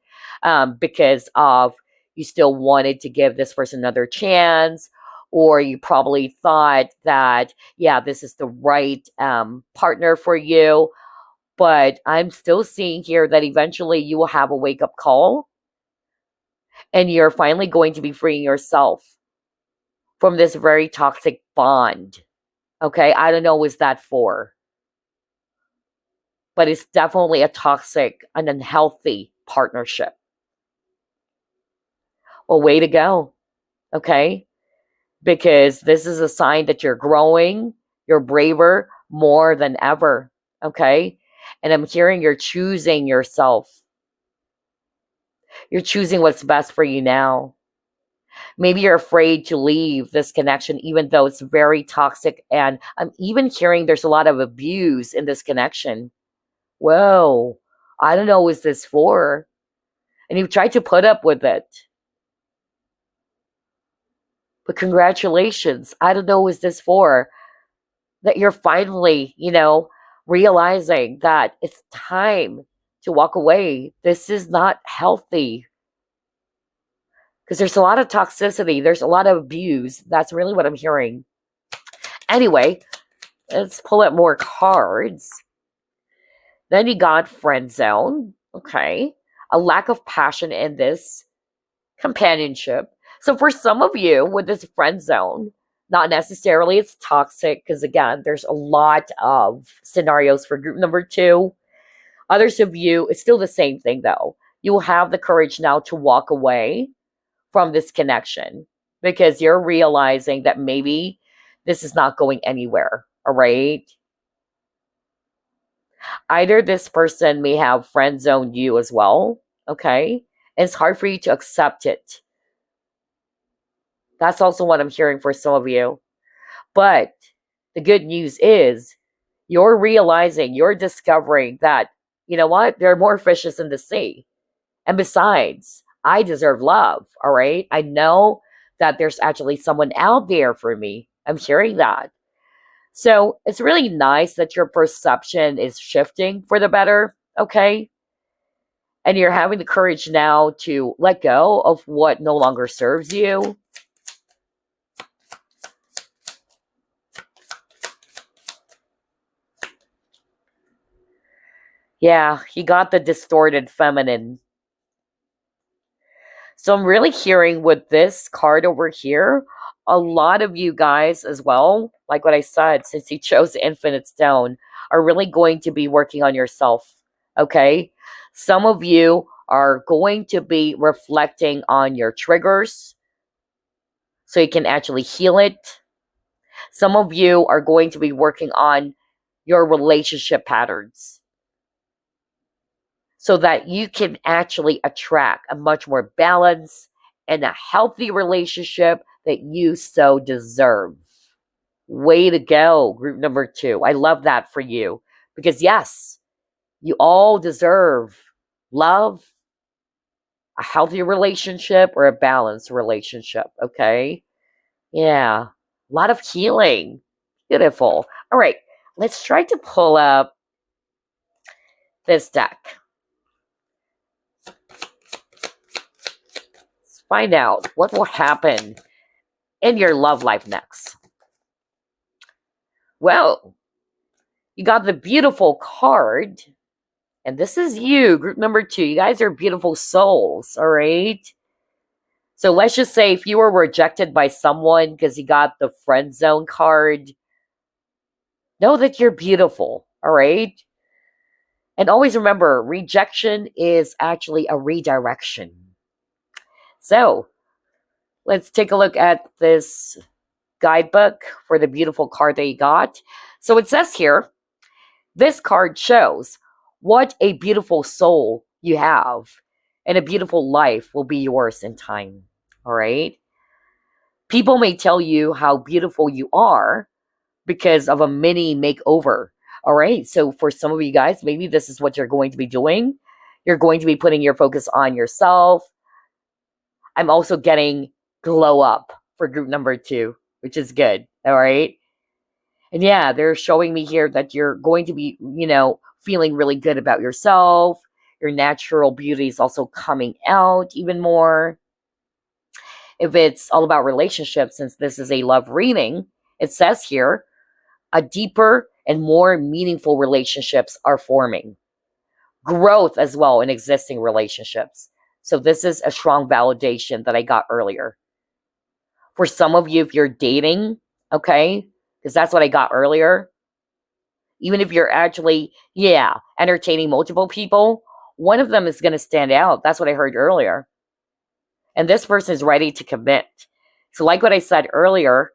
S1: because of you still wanted to give this person another chance, or you probably thought that, yeah, this is the right partner for you. But I'm still seeing here that eventually you will have a wake-up call, and you're finally going to be freeing yourself from this very toxic bond. Okay, I don't know what that for, but it's definitely a toxic and unhealthy partnership. Well, way to go, okay? Because this is a sign that you're growing, you're braver more than ever, okay? And I'm hearing you're choosing yourself. You're choosing what's best for you now. Maybe you're afraid to leave this connection, even though it's very toxic. And I'm even hearing there's a lot of abuse in this connection. Whoa, I don't know what this for. And you've tried to put up with it. But congratulations, I don't know what this for. That you're finally, realizing that it's time to walk away. This is not healthy. Because there's a lot of toxicity. There's a lot of abuse. That's really what I'm hearing. Anyway, let's pull out more cards. Then you got friend zone. Okay. A lack of passion in this companionship. So for some of you with this friend zone, not necessarily it's toxic, because again, there's a lot of scenarios for group number 2. Others of you, it's still the same thing though. You will have the courage now to walk away from this connection, because you're realizing that maybe this is not going anywhere, all right? Either this person may have friend zoned you as well, okay? And it's hard for you to accept it. That's also what I'm hearing for some of you. But the good news is you're realizing, you're discovering that, you know what? There are more fishes in the sea. And besides, I deserve love, all right? I know that there's actually someone out there for me. I'm hearing that. So it's really nice that your perception is shifting for the better, okay? And you're having the courage now to let go of what no longer serves you. Yeah, he got the distorted feminine. So I'm really hearing with this card over here, a lot of you guys as well, like what I said, since he chose the Infinite Stone, are really going to be working on yourself, okay? Some of you are going to be reflecting on your triggers so you can actually heal it. Some of you are going to be working on your relationship patterns so that you can actually attract a much more balanced and a healthy relationship that you so deserve. Way to go, group number 2. I love that for you because, yes, you all deserve love, a healthy relationship, or a balanced relationship, okay? Yeah, a lot of healing. Beautiful. All right, let's try to pull up this deck. Let's find out what will happen in your love life next. Well, you got the beautiful card, and this is you, group number 2. You guys are beautiful souls, all right? So let's just say if you were rejected by someone because you got the friend zone card, know that you're beautiful, all right? And always remember, rejection is actually a redirection. So let's take a look at this guidebook for the beautiful card that you got. So it says here, this card shows what a beautiful soul you have, and a beautiful life will be yours in time. All right? People may tell you how beautiful you are because of a mini makeover. All right? So for some of you guys, maybe this is what you're going to be doing. You're going to be putting your focus on yourself. I'm also getting glow up for group number 2, which is good. All right? And yeah, they're showing me here that you're going to be, feeling really good about yourself. Your natural beauty is also coming out even more. If it's all about relationships, since this is a love reading, it says here, a deeper and more meaningful relationships are forming. Growth as well in existing relationships. So this is a strong validation that I got earlier. For some of you, if you're dating, okay, because that's what I got earlier. Even if you're actually, entertaining multiple people, one of them is going to stand out. That's what I heard earlier. And this person is ready to commit. So like what I said earlier,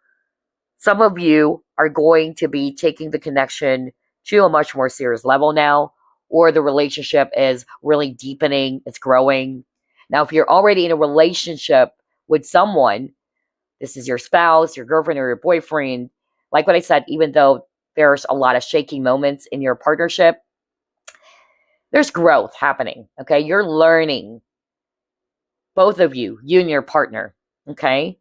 S1: some of you are going to be taking the connection to a much more serious level now, or the relationship is really deepening, it's growing. Now, if you're already in a relationship with someone, this is your spouse, your girlfriend, or your boyfriend, like what I said, even though there's a lot of shaky moments in your partnership, there's growth happening, okay? You're learning. Both of you and your partner, okay?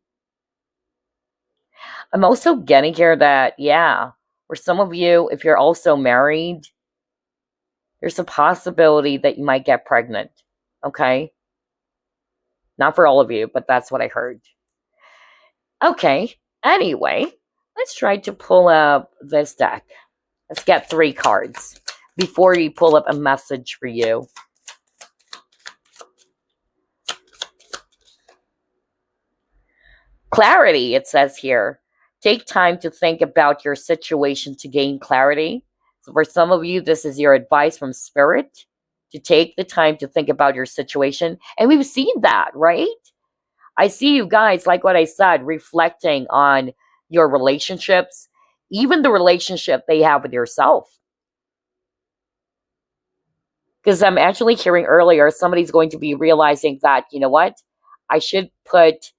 S1: I'm also getting here that, for some of you, if you're also married, there's a possibility that you might get pregnant, okay? Not for all of you, but that's what I heard. Okay, anyway, let's try to pull up this deck. Let's get 3 cards before you pull up a message for you. Clarity, it says here. Take time to think about your situation to gain clarity. So for some of you, this is your advice from Spirit, to take the time to think about your situation. And we've seen that, right? I see you guys, like what I said, reflecting on your relationships, even the relationship they have with yourself. Because I'm actually hearing earlier, somebody's going to be realizing that, you know what? I should put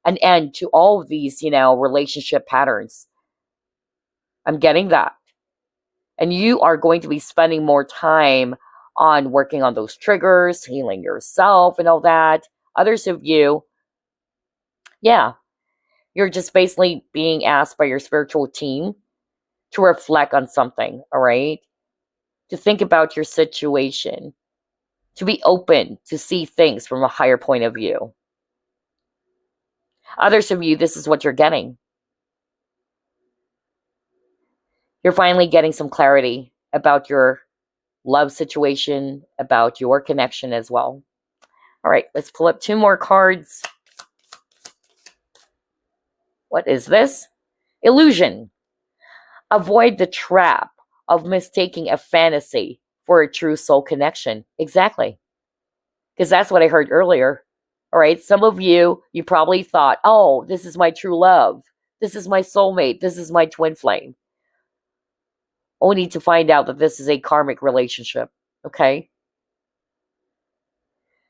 S1: an end to all of these, relationship patterns. I'm getting that. And you are going to be spending more time on working on those triggers, healing yourself and all that. Others of you, you're just basically being asked by your spiritual team to reflect on something, all right? To think about your situation, to be open to see things from a higher point of view. Others of you, this is what you're getting. You're finally getting some clarity about your love situation, about your connection as well. All right, let's pull up 2 more cards. What is this? Illusion. Avoid the trap of mistaking a fantasy for a true soul connection. Exactly. Because that's what I heard earlier. All right. Some of you, you probably thought, oh, this is my true love. This is my soulmate. This is my twin flame. Only to find out that this is a karmic relationship. Okay.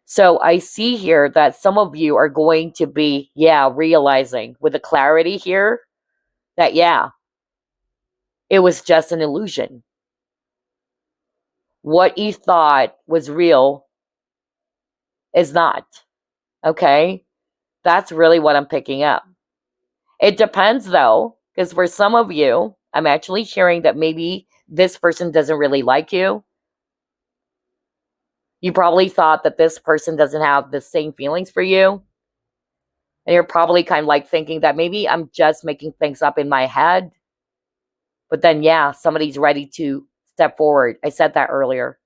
S1: So I see here that some of you are going to be, realizing with the clarity here that, it was just an illusion. What you thought was real is not. Okay? That's really what I'm picking up. It depends though, because for some of you, I'm actually hearing that maybe this person doesn't really like you. You probably thought that this person doesn't have the same feelings for you. And you're probably kind of like thinking that maybe I'm just making things up in my head. But then, somebody's ready to step forward. I said that earlier.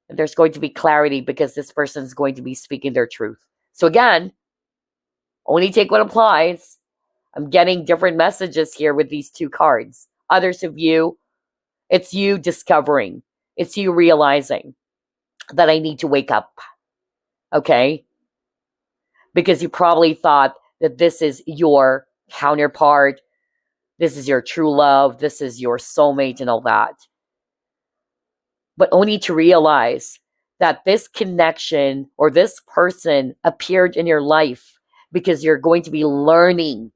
S1: And there's going to be clarity because this person is going to be speaking their truth. So again, only take what applies. I'm getting different messages here with these two cards. Others of you, it's you discovering. It's you realizing that I need to wake up. Okay? Because you probably thought that this is your counterpart. This is your true love. This is your soulmate and all that. But only to realize that this connection or this person appeared in your life because you're going to be learning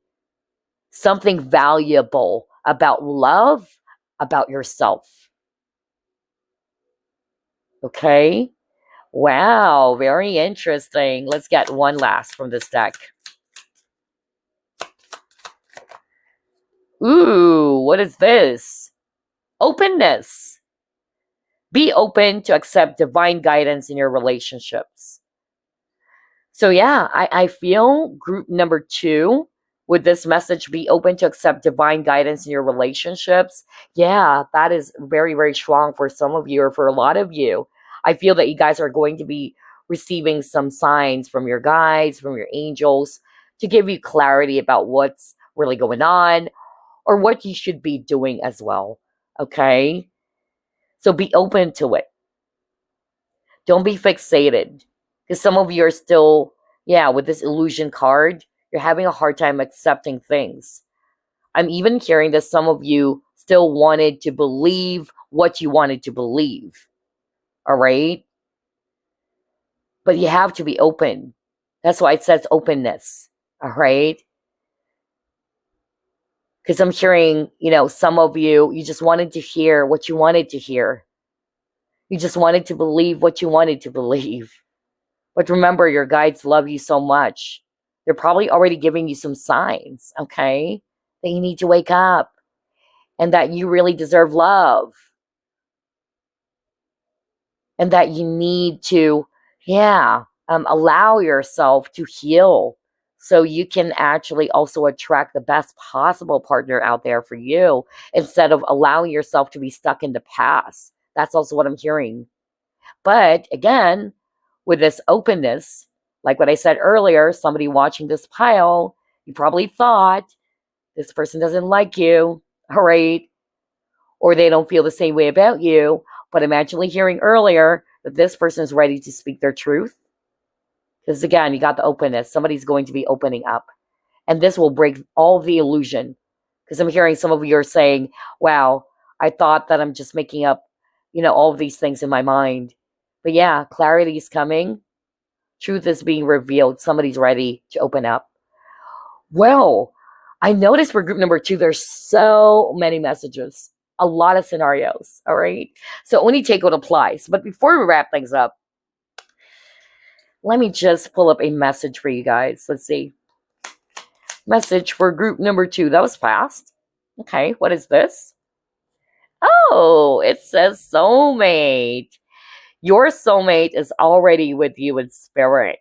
S1: something valuable about love, about yourself. Okay? Wow, very interesting. Let's get one last from this deck. Ooh, what is this? Openness. Be open to accept divine guidance in your relationships. So I feel group number 2 with this message, be open to accept divine guidance in your relationships. Yeah, that is very, very strong for some of you or for a lot of you. I feel that you guys are going to be receiving some signs from your guides, from your angels, to give you clarity about what's really going on or what you should be doing as well. Okay? So be open to it. Don't be fixated. Because some of you are still, with this illusion card, you're having a hard time accepting things. I'm even hearing that some of you still wanted to believe what you wanted to believe. All right? But you have to be open. That's why it says openness. All right? Because I'm hearing, some of you, you just wanted to hear what you wanted to hear. You just wanted to believe what you wanted to believe. But remember, your guides love you so much. They're probably already giving you some signs, okay? That you need to wake up. And that you really deserve love. And that you need to, allow yourself to heal. So you can actually also attract the best possible partner out there for you. Instead of allowing yourself to be stuck in the past. That's also what I'm hearing. But again, with this openness, like what I said earlier, somebody watching this pile, you probably thought this person doesn't like you, all right? Or they don't feel the same way about you. But I'm actually hearing earlier that this person is ready to speak their truth. Because again, you got the openness. Somebody's going to be opening up. And this will break all the illusion. Because I'm hearing some of you are saying, wow, I thought that I'm just making up, all of these things in my mind. But clarity is coming. Truth is being revealed. Somebody's ready to open up. Well, I noticed for group number 2, there's so many messages. A lot of scenarios. All right. So only take what applies. But before we wrap things up, let me just pull up a message for you guys. Let's see. Message for group number 2. That was fast. Okay. What is this? Oh, it says soulmate. Your soulmate is already with you in spirit.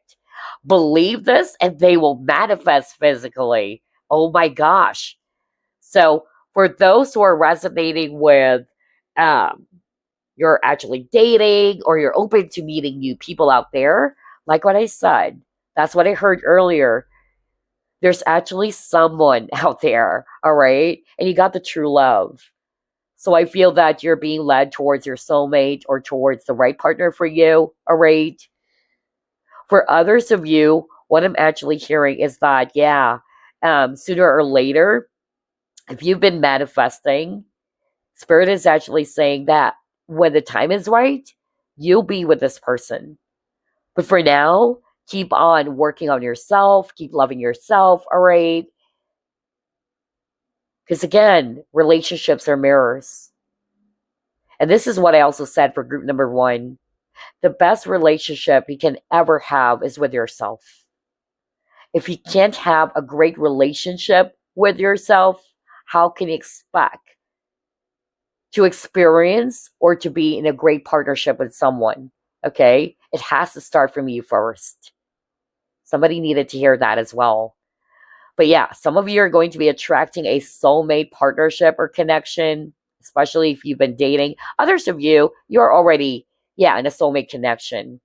S1: Believe this and they will manifest physically. Oh my gosh. So for those who are resonating with you're actually dating or you're open to meeting new people out there, like what I said, that's what I heard earlier. There's actually someone out there, all right? And you got the true love. So I feel that you're being led towards your soulmate or towards the right partner for you. All right. For others of you, what I'm actually hearing is that, yeah, sooner or later, if you've been manifesting, Spirit is actually saying that when the time is right, you'll be with this person. But for now, keep on working on yourself, keep loving yourself, all right? Because again, relationships are mirrors. And this is what I also said for group number 1. The best relationship you can ever have is with yourself. If you can't have a great relationship with yourself, how can you expect to experience or to be in a great partnership with someone? Okay? It has to start from you first. Somebody needed to hear that as well. But yeah, some of you are going to be attracting a soulmate partnership or connection, especially if you've been dating. Others of you, you're already, yeah, in a soulmate connection.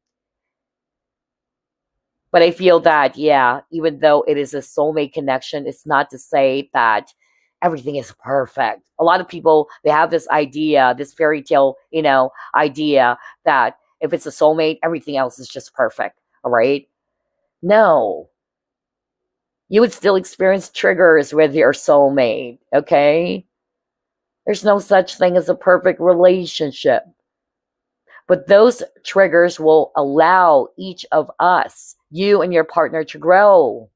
S1: But I feel that, yeah, even though it is a soulmate connection, it's not to say that everything is perfect. A lot of people, they have this idea, this fairy tale, idea that if it's a soulmate, everything else is just perfect. All right? No. You would still experience triggers with your soulmate, okay? There's no such thing as a perfect relationship. But those triggers will allow each of us, you and your partner, to grow.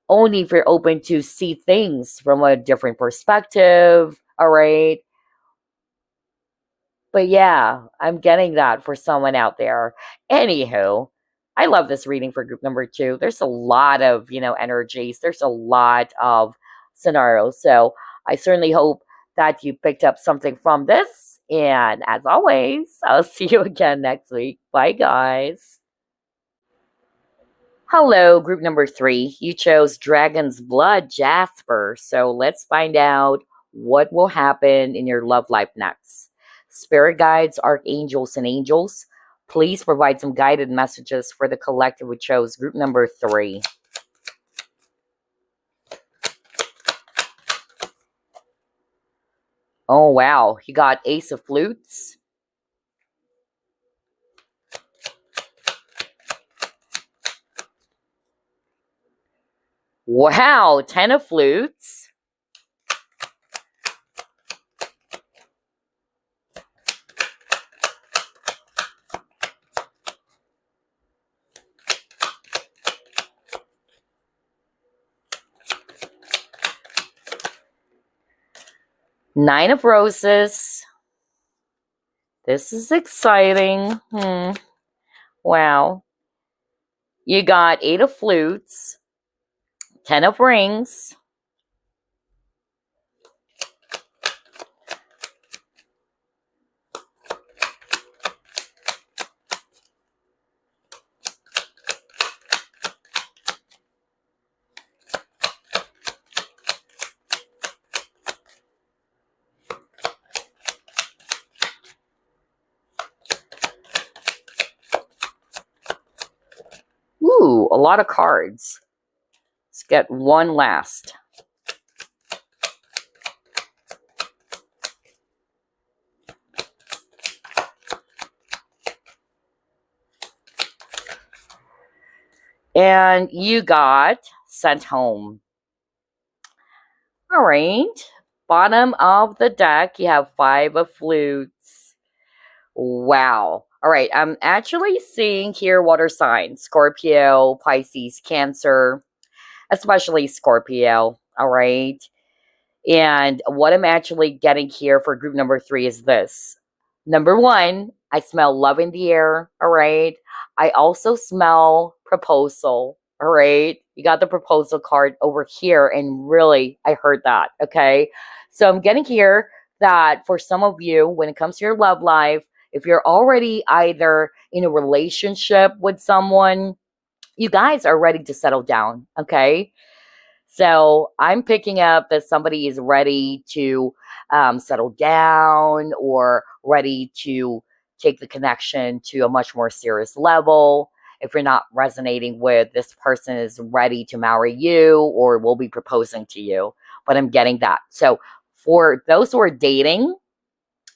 S1: Only if you're open to see things from a different perspective, all right? But yeah, I'm getting that for someone out there. Anywho, I love this reading for group number 2. There's a lot of, energies. There's a lot of scenarios. So I certainly hope that you picked up something from this. And as always, I'll see you again next week. Bye, guys. Hello, group number 3. You chose Dragon's Blood, Jasper. So let's find out what will happen in your love life next. Spirit guides, archangels, and angels, please provide some guided messages for the collective who chose group number 3. Oh, wow. You got Ace of Flutes. Wow, 10 of Flutes. Nine of Roses. This is exciting. Wow. You got 8 of Flutes. 10 of Rings. Ooh, a lot of cards. Let's get one last. And you got Sent Home. All right. Bottom of the deck, you have 5 of Flutes. Wow. All right. I'm actually seeing here water signs. Scorpio, Pisces, Cancer, especially Scorpio. All right. And what I'm actually getting here for group number 3 is this. Number 1, I smell love in the air. All right. I also smell proposal. All right. You got the proposal card over here. And really, I heard that. Okay. So I'm getting here that for some of you, when it comes to your love life, if you're already either in a relationship with someone, you guys are ready to settle down. Okay. So I'm picking up that somebody is ready to settle down or ready to take the connection to a much more serious level. If you're not resonating with this person is ready to marry you or will be proposing to you. But I'm getting that. So For those who are dating,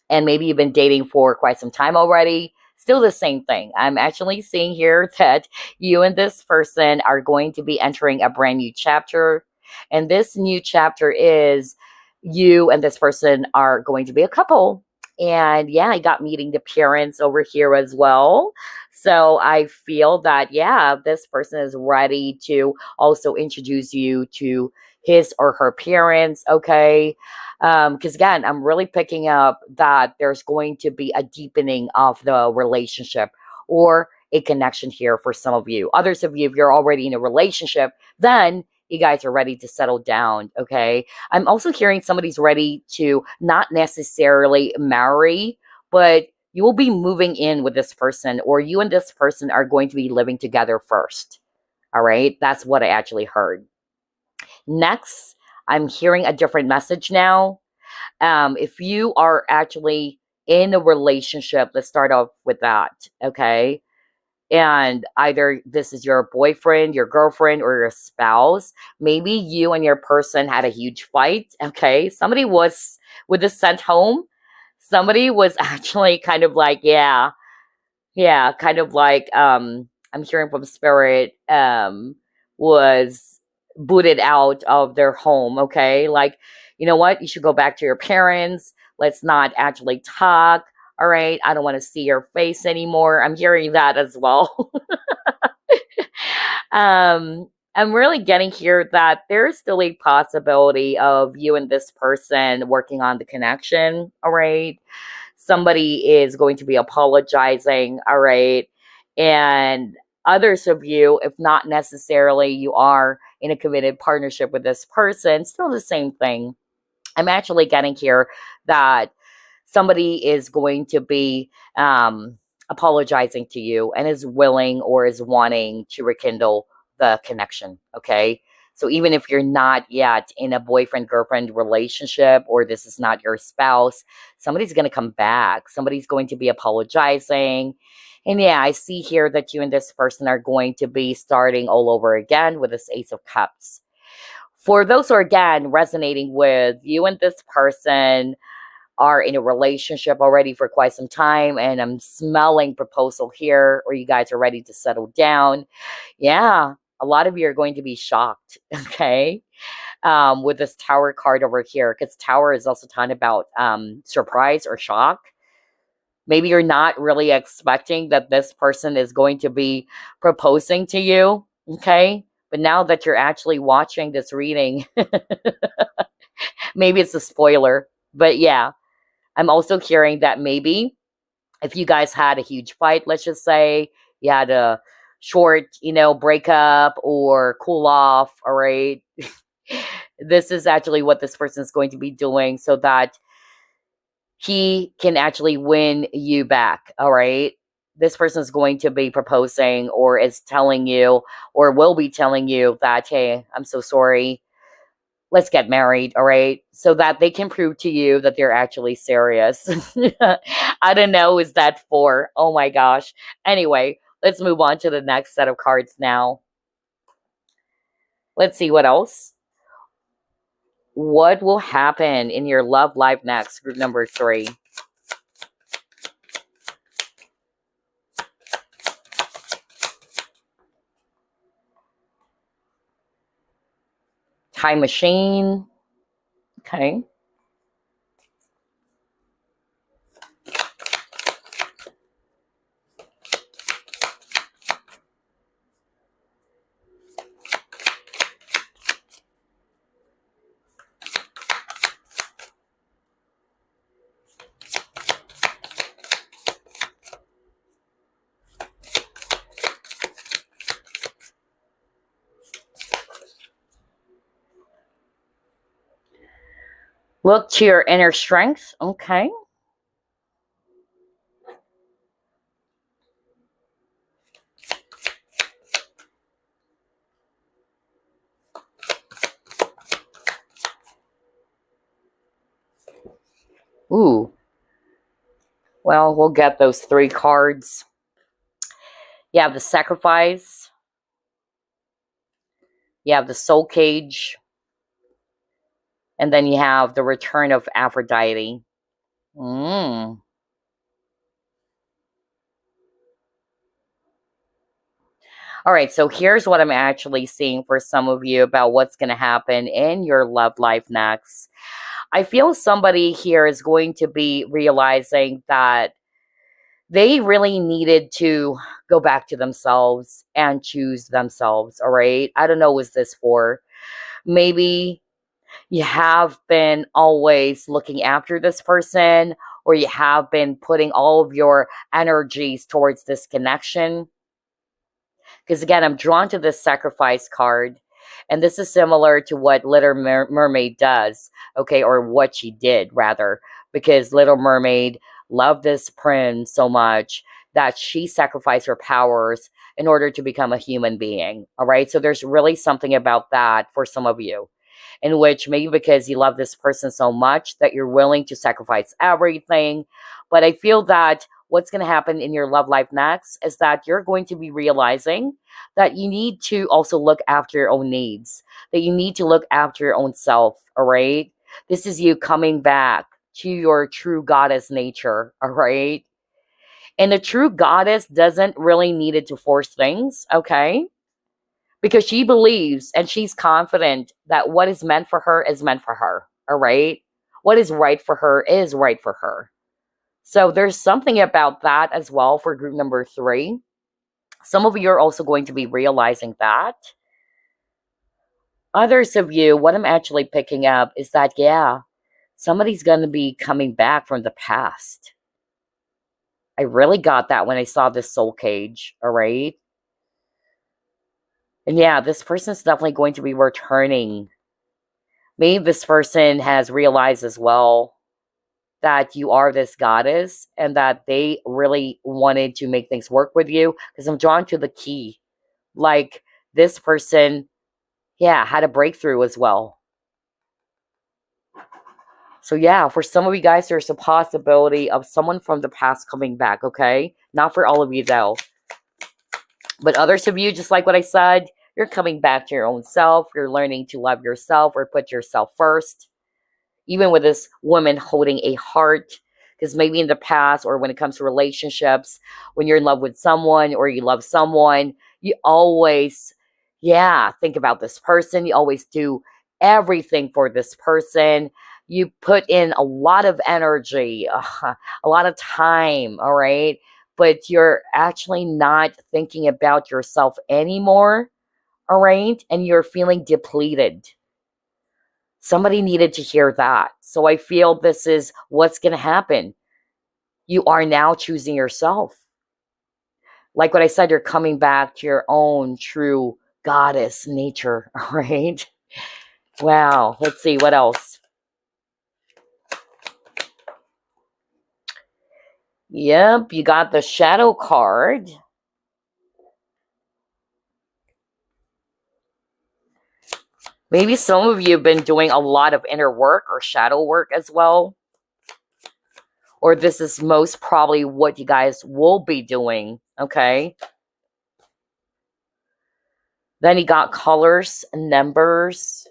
S1: and maybe you've been dating for quite some time already, still the same thing. I'm actually seeing here that you and this person are going to be entering a brand new chapter. And this new chapter is you and this person are going to be a couple. And yeah, I got meeting the parents over here as well. So I feel that, yeah, this person is ready to also introduce you to his or her parents. Okay. Because again, I'm really picking up that there's going to be a deepening of the relationship or a connection here for some of you. Others of you, if you're already in a relationship, then you guys are ready to settle down. Okay. I'm also hearing somebody's ready to not necessarily marry, but you will be moving in with this person, or you and this person are going to be living together first. All right. That's what I actually heard. Next, I'm hearing a different message now. If you are actually in a relationship, let's start off with that, okay? And either this is your boyfriend, your girlfriend, or your spouse. Maybe you and your person had a huge fight, okay? Somebody was with this sent home. Somebody was actually kind of like, yeah, kind of like I'm hearing from spirit was booted out of their home, okay? Like, you know what? You should go back to your parents. Let's not actually talk. All right, I don't want to see your face anymore. I'm hearing that as well. I'm really getting here that there's still a possibility of you and this person working on the connection, all right? Somebody is going to be apologizing, all right? And others of you, if not necessarily you are in a committed partnership with this person, still the same thing. I'm actually getting here that somebody is going to be apologizing to you and is willing or is wanting to rekindle the connection. Okay. So even if you're not yet in a boyfriend girlfriend relationship, or this is not your spouse, somebody's going to come back. Somebody's going to be apologizing. And yeah, I see here that you and this person are going to be starting all over again with this Ace of Cups. For those who are again resonating with you and this person, are in a relationship already for quite some time, and I'm smelling proposal here, or you guys are ready to settle down. Yeah, a lot of you are going to be shocked, okay? With this Tower card over here, because Tower is also talking about surprise or shock. Maybe you're not really expecting that this person is going to be proposing to you, okay? But now that you're actually watching this reading, maybe it's a spoiler, but yeah, I'm also hearing that maybe if you guys had a huge fight, let's just say you had a short, breakup or cool off, all right? This is actually what this person is going to be doing so that he can actually win you back, all right? This person is going to be proposing or is telling you or will be telling you that, hey, I'm so sorry. Let's get married, all right? So that they can prove to you that they're actually serious. I don't know, is that for? Oh my gosh. Anyway, let's move on to the next set of cards now. Let's see what else. What will happen in your love life next? Group number 3. Time machine. Okay. Look to your inner strength. Okay. Ooh. Well, we'll get those 3 cards. You have the sacrifice. You have the soul cage. And then you have the return of Aphrodite. Mm. All right, so here's what I'm actually seeing for some of you about what's going to happen in your love life next. I feel somebody here is going to be realizing that they really needed to go back to themselves and choose themselves. All right. I don't know what's this for. Maybe you have been always looking after this person, or you have been putting all of your energies towards this connection. Because again, I'm drawn to this sacrifice card. And this is similar to what Little Mermaid does, okay, or what she did, rather, because Little Mermaid loved this prince so much that she sacrificed her powers in order to become a human being, all right? So there's really something about that for some of you, in which maybe because you love this person so much that you're willing to sacrifice everything. But I feel that what's going to happen in your love life next is that you're going to be realizing that you need to also look after your own needs, that you need to look after your own self, all right? This is you coming back to your true goddess nature, all right? And the true goddess doesn't really need it to force things, okay? Because she believes and she's confident that what is meant for her is meant for her, all right? What is right for her is right for her. So there's something about that as well for group number 3. Some of you are also going to be realizing that. Others of you, what I'm actually picking up is that, yeah, somebody's going to be coming back from the past. I really got that when I saw this soul cage, all right? And yeah, this person's definitely going to be returning. Maybe this person has realized as well that you are this goddess and that they really wanted to make things work with you, because I'm drawn to the key. Like this person, yeah, had a breakthrough as well. So yeah, for some of you guys, there's a possibility of someone from the past coming back, okay? Not for all of you though. But others of you, just like what I said, you're coming back to your own self. You're learning to love yourself or put yourself first. Even with this woman holding a heart, because maybe in the past or when it comes to relationships, when you're in love with someone or you love someone, you always, yeah, think about this person. You always do everything for this person. You put in a lot of energy, a lot of time, all right? But you're actually not thinking about yourself anymore, all right? And you're feeling depleted. Somebody needed to hear that. So I feel this is what's going to happen. You are now choosing yourself. Like what I said, you're coming back to your own true goddess nature, all right? Wow. Let's see, what else? Yep, you got the shadow card. Maybe some of you have been doing a lot of inner work or shadow work as well. Or this is most probably what you guys will be doing, okay? Then you got colors and numbers.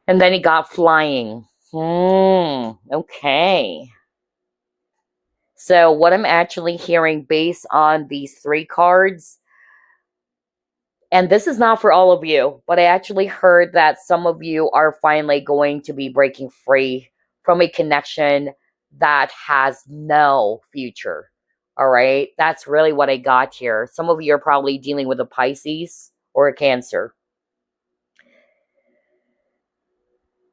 S1: And then he got flying. Okay. So what I'm actually hearing based on these 3 cards, and this is not for all of you, but I actually heard that some of you are finally going to be breaking free from a connection that has no future. All right. That's really what I got here. Some of you are probably dealing with a Pisces or a Cancer.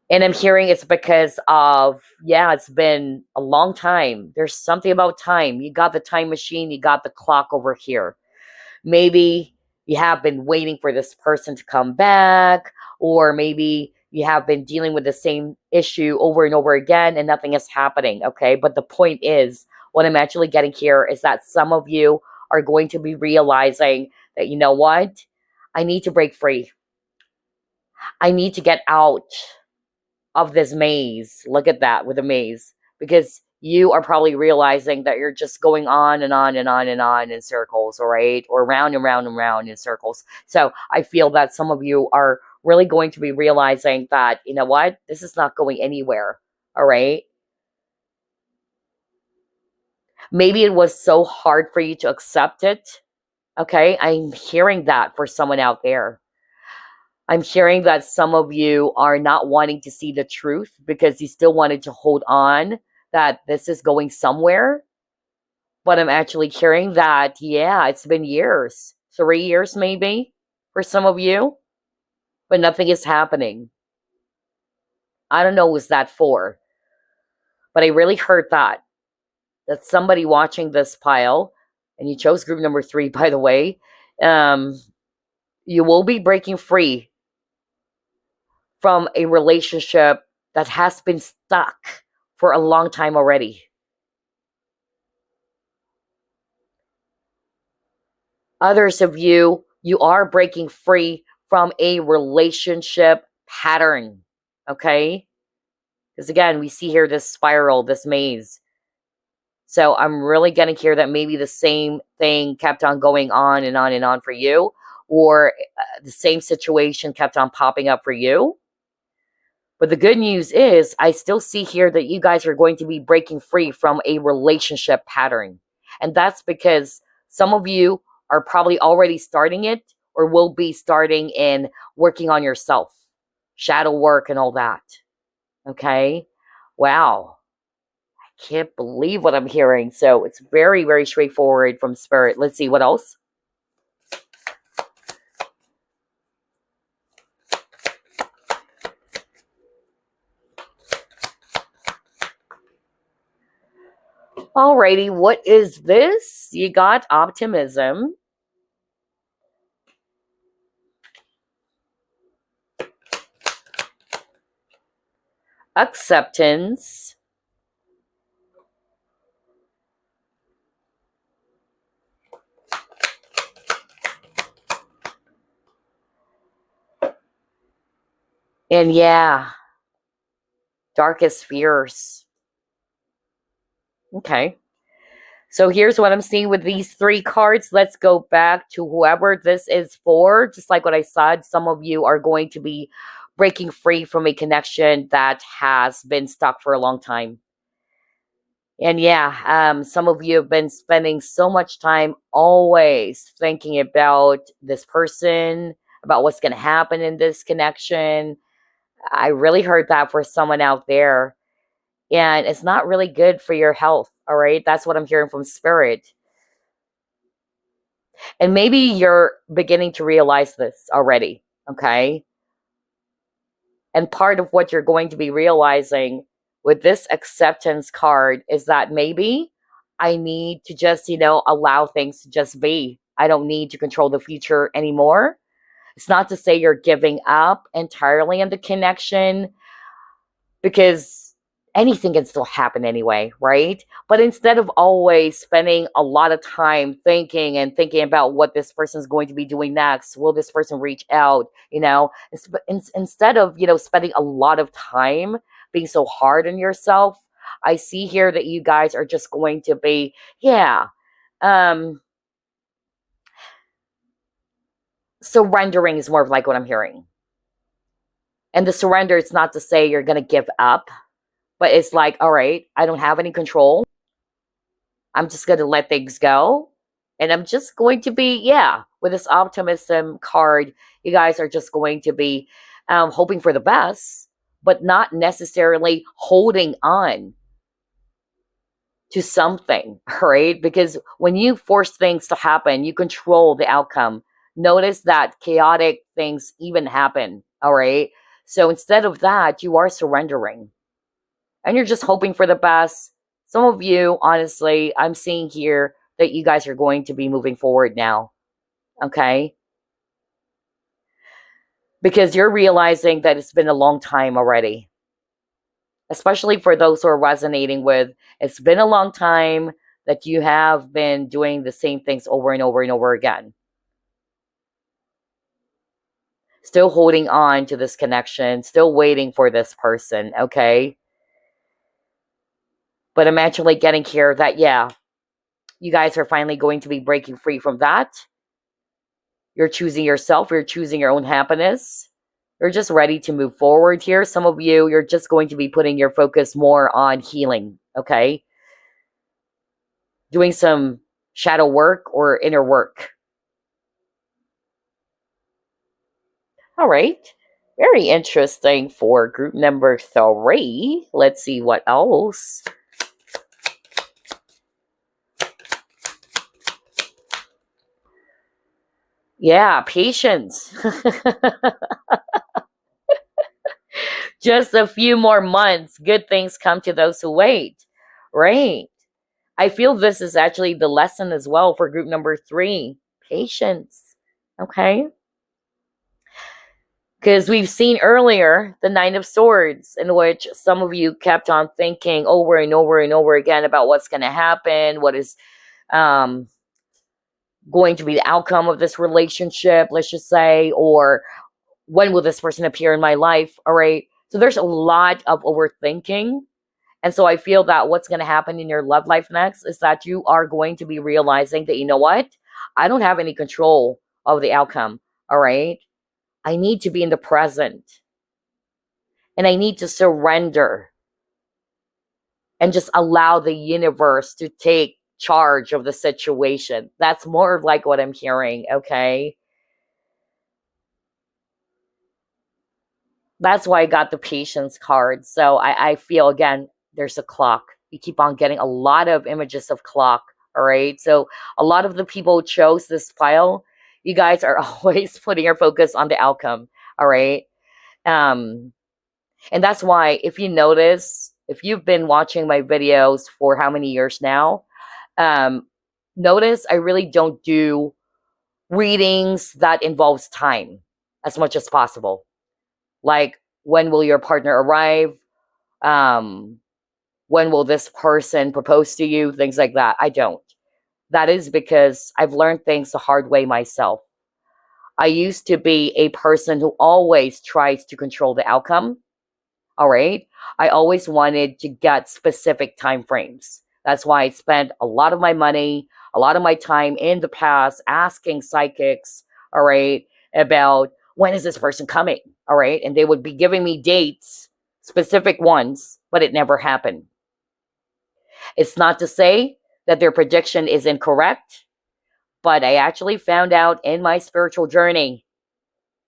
S1: And I'm hearing it's because of, yeah, it's been a long time. There's something about time. You got the time machine, you got the clock over here. Maybe you have been waiting for this person to come back, or maybe you have been dealing with the same issue over and over again and nothing is happening, okay? But the point is, what I'm actually getting here is that some of you are going to be realizing that, you know what? I need to break free. I need to get out. of this maze. Look at that with a maze. Because you are probably realizing that you're just going on and on and on and on in circles, all right? Or round and round and round in circles. So I feel that some of you are really going to be realizing that, you know what? This is not going anywhere, all right? Maybe it was so hard for you to accept it. Okay, I'm hearing that for someone out there. I'm hearing that some of you are not wanting to see the truth because you still wanted to hold on that this is going somewhere. But I'm actually hearing that, yeah, it's been years, 3 years maybe for some of you, but nothing is happening. I don't know who's that for, but I really heard that somebody watching this pile, and you chose group number 3, by the way, you will be breaking free from a relationship that has been stuck for a long time already. Others of you, you are breaking free from a relationship pattern, okay? Because again, we see here this spiral, this maze. So I'm really going to hear that maybe the same thing kept on going on and on and on for you, or the same situation kept on popping up for you. But the good news is I still see here that you guys are going to be breaking free from a relationship pattern. And that's because some of you are probably already starting it or will be starting in working on yourself, shadow work and all that. Okay? Wow. I can't believe what I'm hearing. So it's very, very straightforward from Spirit. Let's see what else. Alrighty, what is this? You got optimism. Acceptance. And yeah, darkest fears. Okay. So here's what I'm seeing with these 3 cards. Let's go back to whoever this is for. Just like what I said, some of you are going to be breaking free from a connection that has been stuck for a long time. And yeah, some of you have been spending so much time always thinking about this person, about what's going to happen in this connection. I really heard that for someone out there. And it's not really good for your health, all right? That's what I'm hearing from Spirit. And maybe you're beginning to realize this already, okay? And part of what you're going to be realizing with this acceptance card is that maybe I need to just, allow things to just be. I don't need to control the future anymore. It's not to say you're giving up entirely on the connection, because anything can still happen anyway, right? But instead of always spending a lot of time thinking about what this person is going to be doing next, will this person reach out, instead of, spending a lot of time being so hard on yourself, I see here that you guys are just going to be, surrendering is more of like what I'm hearing. And the surrender, it's not to say you're going to give up, but it's like, all right, I don't have any control. I'm just going to let things go. And I'm just going to be, with this optimism card, you guys are just going to be hoping for the best, but not necessarily holding on to something, right? Because when you force things to happen, you control the outcome. Notice that chaotic things even happen, all right? So instead of that, you are surrendering. And you're just hoping for the best. Some of you, honestly, I'm seeing here that you guys are going to be moving forward now, okay? Because you're realizing that it's been a long time already. Especially for those who are resonating with, it's been a long time that you have been doing the same things over and over and over again. Still holding on to this connection, still waiting for this person, okay? But I'm actually getting here that, yeah, you guys are finally going to be breaking free from that. You're choosing yourself. You're choosing your own happiness. You're just ready to move forward here. Some of you, you're just going to be putting your focus more on healing, okay? Doing some shadow work or inner work. All right. Very interesting for group number 3. Let's see what else. Yeah, patience. Just a few more months. Good things come to those who wait. Right. I feel this is actually the lesson as well for group number 3. Patience. Okay. Because we've seen earlier the Nine of Swords, in which some of you kept on thinking over and over and over again about what's going to happen, what is going to be the outcome of this relationship, let's just say, or when will this person appear in my life? All right. So there's a lot of overthinking. And so I feel that what's going to happen in your love life next is that you are going to be realizing that, you know what? I don't have any control of the outcome. All right. I need to be in the present. And I need to surrender and just allow the universe to take charge of the situation. That's more of like what I'm hearing. Okay. That's why I got the patience card. So I feel, again, there's a clock. You keep on getting a lot of images of clock. All right. So a lot of the people who chose this file, you guys are always putting your focus on the outcome. All right. And that's why, if you notice, if you've been watching my videos for how many years now, notice I really don't do readings that involves time as much as possible. Like, when will your partner arrive? When will this person propose to you? Things like that. I don't. That is because I've learned things the hard way myself. I used to be a person who always tries to control the outcome. All right. I always wanted to get specific time frames. That's why I spent a lot of my money, a lot of my time in the past asking psychics, all right, about when is this person coming? All right. And they would be giving me dates, specific ones, but it never happened. It's not to say that their prediction is incorrect, but I actually found out in my spiritual journey,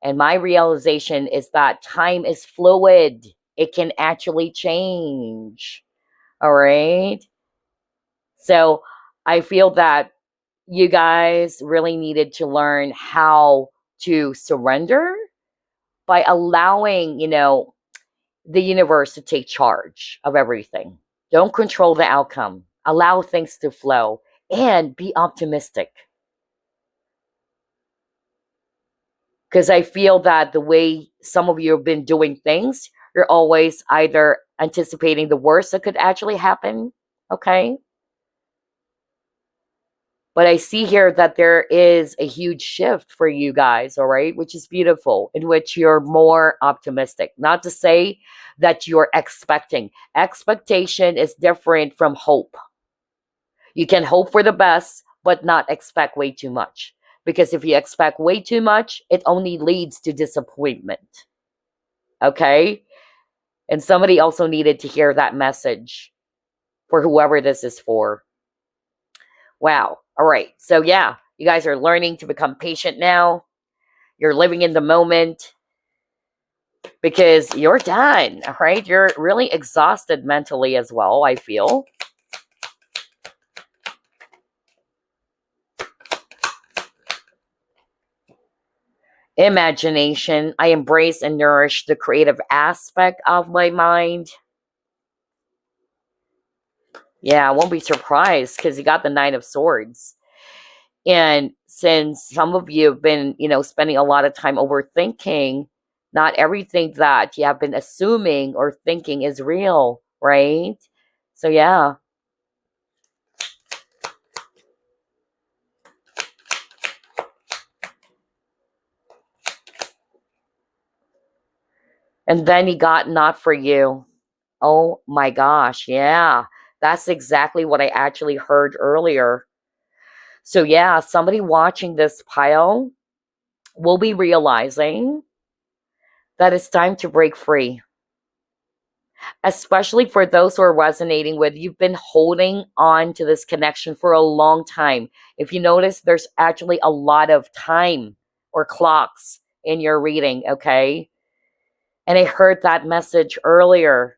S1: and my realization is that time is fluid. It can actually change. All right. So I feel that you guys really needed to learn how to surrender by allowing, the universe to take charge of everything. Don't control the outcome. Allow things to flow and be optimistic. Because I feel that the way some of you have been doing things, you're always either anticipating the worst that could actually happen, okay? But I see here that there is a huge shift for you guys, all right, which is beautiful, in which you're more optimistic. Not to say that you're expecting. Expectation is different from hope. You can hope for the best, but not expect way too much. Because if you expect way too much, it only leads to disappointment. Okay? And somebody also needed to hear that message for whoever this is for. Wow. All right. So, yeah, you guys are learning to become patient now. You're living in the moment because you're done. All right. You're really exhausted mentally as well, I feel. Imagination. I embrace and nourish the creative aspect of my mind. Yeah, I won't be surprised because you got the Nine of Swords. And since some of you have been, spending a lot of time overthinking, not everything that you have been assuming or thinking is real, right? So, yeah. And then he got not for you. Oh my gosh, yeah. That's exactly what I actually heard earlier. So yeah, somebody watching this pile will be realizing that it's time to break free. Especially for those who are resonating with, you've been holding on to this connection for a long time. If you notice, there's actually a lot of time or clocks in your reading, okay? And I heard that message earlier.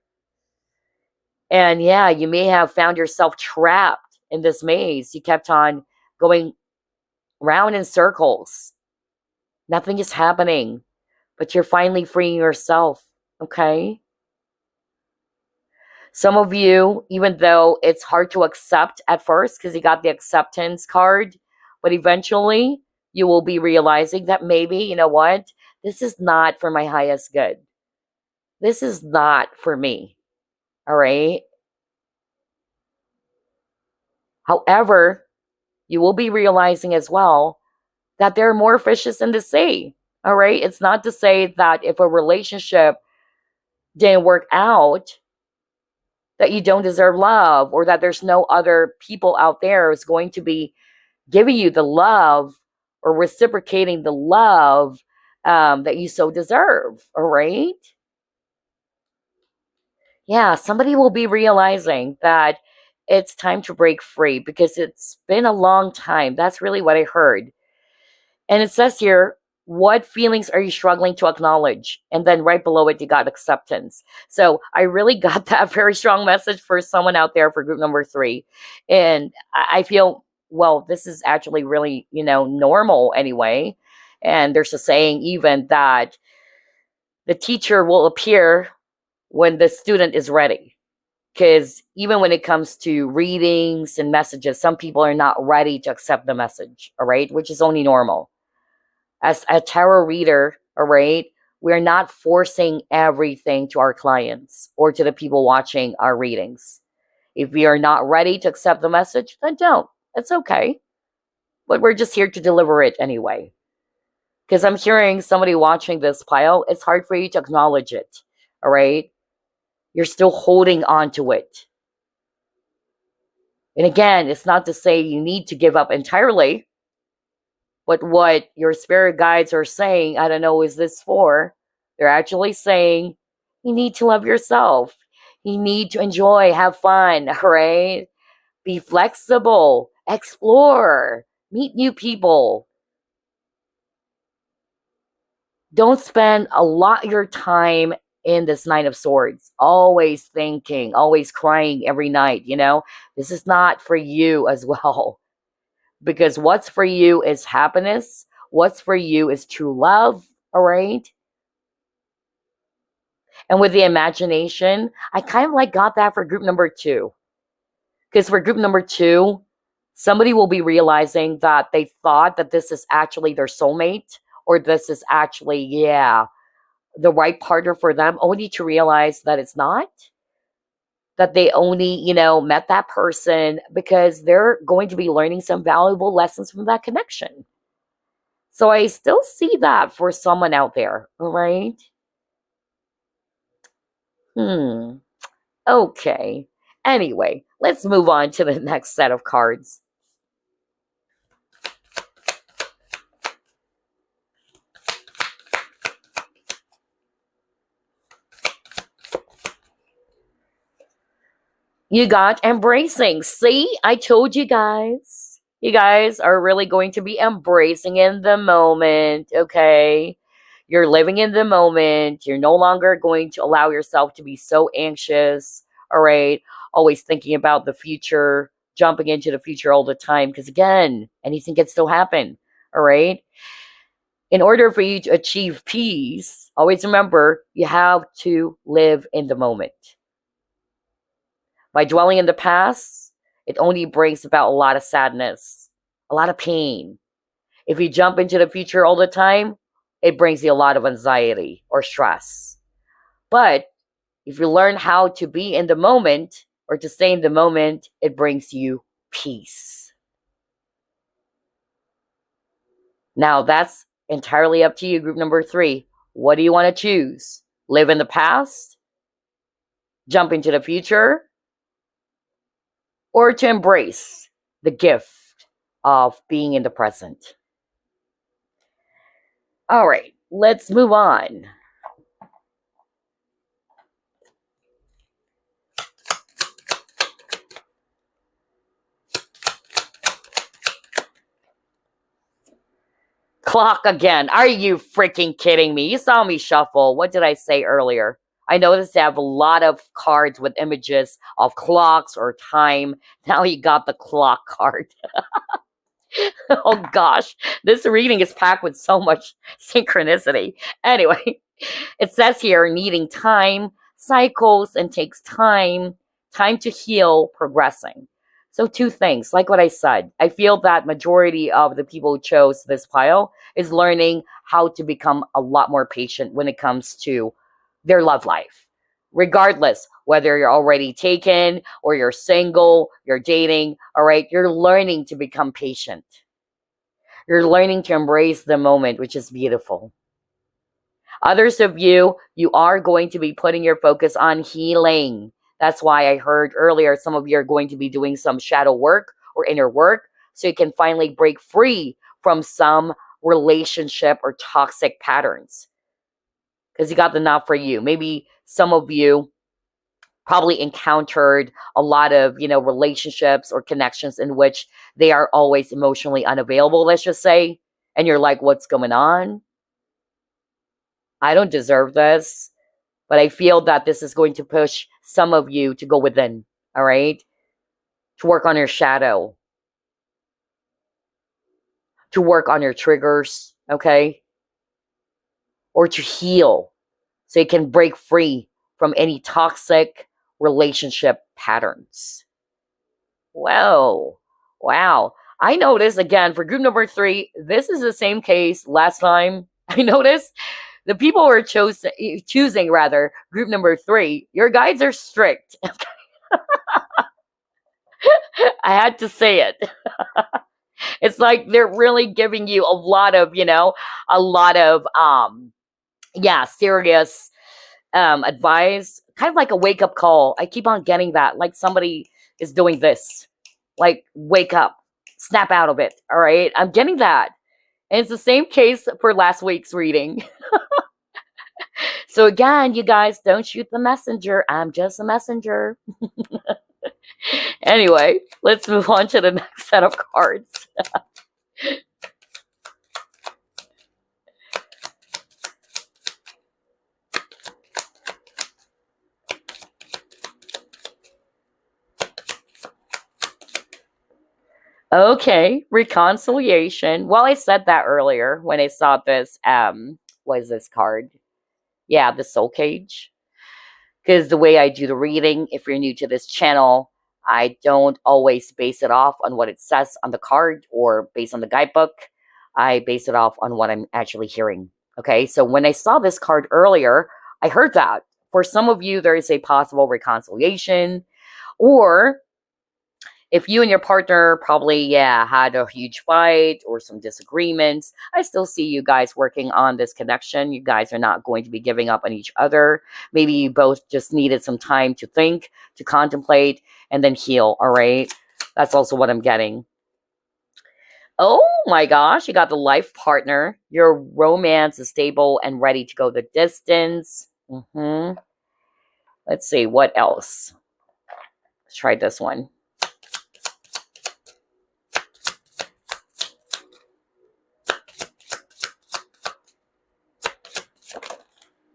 S1: And yeah, you may have found yourself trapped in this maze. You kept on going round in circles. Nothing is happening, but you're finally freeing yourself, okay? Some of you, even though it's hard to accept at first because you got the acceptance card, but eventually you will be realizing that maybe, you know what? This is not for my highest good. This is not for me. All right. However, you will be realizing as well that there are more fishes in the sea. All right. It's not to say that if a relationship didn't work out, that you don't deserve love, or that there's no other people out there who's going to be giving you the love or reciprocating the love that you so deserve. All right. Yeah, somebody will be realizing that it's time to break free because it's been a long time. That's really what I heard. And it says here, what feelings are you struggling to acknowledge? And then right below it, you got acceptance. So I really got that very strong message for someone out there for group number 3. And I feel, well, this is actually really, normal anyway. And there's a saying even that the teacher will appear when the student is ready. Because even when it comes to readings and messages, some people are not ready to accept the message, all right, which is only normal. As a tarot reader, all right, we're not forcing everything to our clients or to the people watching our readings. If we are not ready to accept the message, then don't. It's okay. But we're just here to deliver it anyway. Because I'm hearing somebody watching this pile, it's hard for you to acknowledge it, all right? You're still holding on to it. And again, it's not to say you need to give up entirely. But what your spirit guides are saying, I don't know, is this for? They're actually saying you need to love yourself. You need to enjoy, have fun, right? Be flexible, explore, meet new people. Don't spend a lot of your time in this Nine of Swords, always thinking, always crying every night, This is not for you as well. Because what's for you is happiness. What's for you is true love, all right? And with the imagination, I kind of like got that for group number 2. Because for group number 2, somebody will be realizing that they thought that this is actually their soulmate, or this is actually, the right partner for them, only to realize that it's not. That they only, met that person because they're going to be learning some valuable lessons from that connection. So I still see that for someone out there, all right? Okay. Anyway, let's move on to the next set of cards. You got embracing. See, I told you guys. You guys are really going to be embracing in the moment, okay? You're living in the moment. You're no longer going to allow yourself to be so anxious, all right? Always thinking about the future, jumping into the future all the time. Because again, anything can still happen, all right? In order for you to achieve peace, always remember you have to live in the moment. By dwelling in the past, it only brings about a lot of sadness, a lot of pain. If you jump into the future all the time, it brings you a lot of anxiety or stress. But if you learn how to be in the moment or to stay in the moment, it brings you peace. Now, that's entirely up to you, group number 3. What do you want to choose? Live in the past, jump into the future, or to embrace the gift of being in the present. All right, let's move on. Clock again. Are you freaking kidding me? You saw me shuffle. What did I say earlier? I noticed they have a lot of cards with images of clocks or time. Now you got the clock card. Oh gosh, this reading is packed with so much synchronicity. Anyway, it says here needing time, cycles, and takes time to heal, progressing. So two things, like what I said, I feel that majority of the people who chose this pile is learning how to become a lot more patient when it comes to their love life. Regardless, whether you're already taken or you're single, you're dating, all right, you're learning to become patient. You're learning to embrace the moment, which is beautiful. Others of you, you are going to be putting your focus on healing. That's why I heard earlier some of you are going to be doing some shadow work or inner work so you can finally break free from some relationship or toxic patterns. Because you got the not for you. Maybe some of you probably encountered a lot of, relationships or connections in which they are always emotionally unavailable, let's just say. And you're like, what's going on? I don't deserve this. But I feel that this is going to push some of you to go within, all right? To work on your shadow. To work on your triggers, okay? Or to heal so you can break free from any toxic relationship patterns. Whoa. Wow. I noticed, again, for group number 3, this is the same case last time. I noticed the people who are choosing group number 3, your guides are strict. I had to say it. It's like they're really giving you a lot of serious advice, kind of like a wake-up call. I keep on getting that, like somebody is doing this, like wake up, snap out of it, all right? I'm getting that. And it's the same case for last week's reading. So again, you guys, don't shoot the messenger. I'm just a messenger. Anyway, let's move on to the next set of cards. Okay, reconciliation. Well, I said that earlier when I saw this, what is this card? Yeah, the soul cage. Because the way I do the reading, if you're new to this channel, I don't always base it off on what it says on the card or based on the guidebook. I base it off on what I'm actually hearing. Okay, so when I saw this card earlier, I heard that. For some of you, there is a possible reconciliation, or if you and your partner probably, had a huge fight or some disagreements, I still see you guys working on this connection. You guys are not going to be giving up on each other. Maybe you both just needed some time to think, to contemplate, and then heal, all right? That's also what I'm getting. Oh my gosh, you got the life partner. Your romance is stable and ready to go the distance. Let's see, what else? Let's try this one.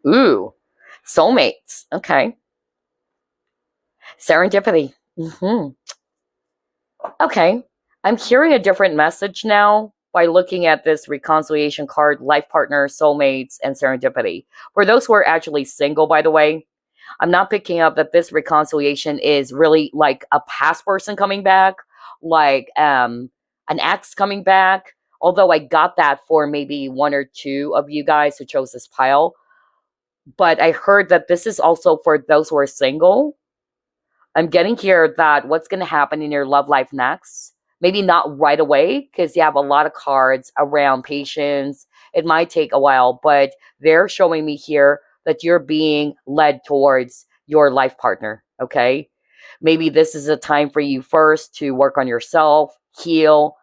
S1: Ooh, soulmates. Okay. Serendipity. Okay. I'm hearing a different message now by looking at this reconciliation card, life partner, soulmates, and serendipity. For those who are actually single, by the way, I'm not picking up that this reconciliation is really like a past person coming back, like an ex coming back. Although I got that for maybe 1 or 2 of you guys who chose this pile. But I heard that this is also for those who are single. I'm getting here that what's going to happen in your love life next, maybe not right away, because you have a lot of cards around patience. It might take a while, but they're showing me here that you're being led towards your life partner, okay? Maybe this is a time for you first to work on yourself, heal,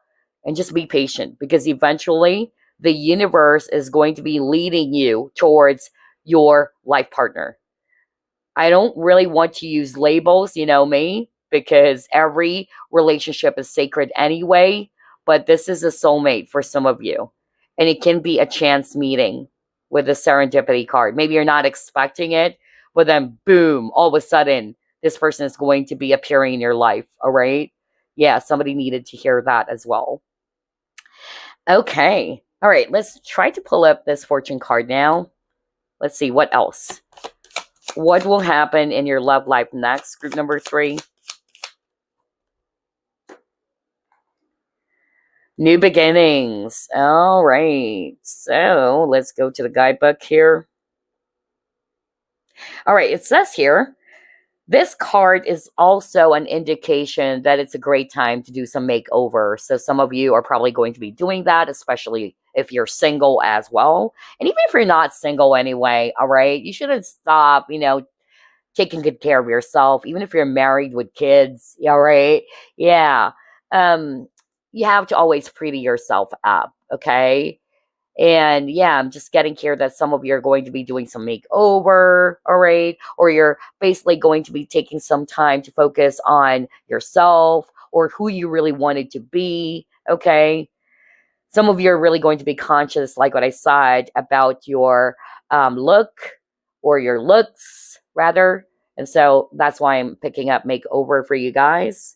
S1: and just be patient, because eventually the universe is going to be leading you towards your life partner. I don't really want to use labels, you know me, because every relationship is sacred anyway. But this is a soulmate for some of you. And it can be a chance meeting with a serendipity card. Maybe you're not expecting it, but then boom, all of a sudden, this person is going to be appearing in your life. All right. Yeah, somebody needed to hear that as well. Okay. All right. Let's try to pull up this fortune card now. Let's see what else. What will happen in your love life next? Group number 3. New beginnings. All right. So let's go to the guidebook here. All right. It says here, this card is also an indication that it's a great time to do some makeover. So some of you are probably going to be doing that, especially if you're single as well. And even if you're not single anyway, all right, you shouldn't stop, taking good care of yourself, even if you're married with kids, all right? Yeah. You have to always pretty yourself up, okay? And yeah, I'm just getting here that some of you are going to be doing some makeover, all right? Or you're basically going to be taking some time to focus on yourself or who you really wanted to be, okay? Some of you are really going to be conscious, like what I said, about your look or your looks, rather. And so that's why I'm picking up makeover for you guys.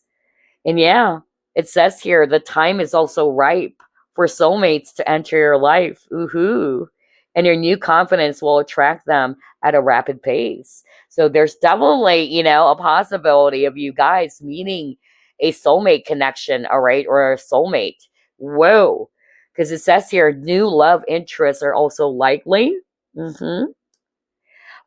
S1: And yeah, it says here the time is also ripe for soulmates to enter your life. Ooh-hoo. And your new confidence will attract them at a rapid pace. So there's definitely, a possibility of you guys meeting a soulmate connection, all right, or a soulmate. Whoa. Because it says here, new love interests are also likely.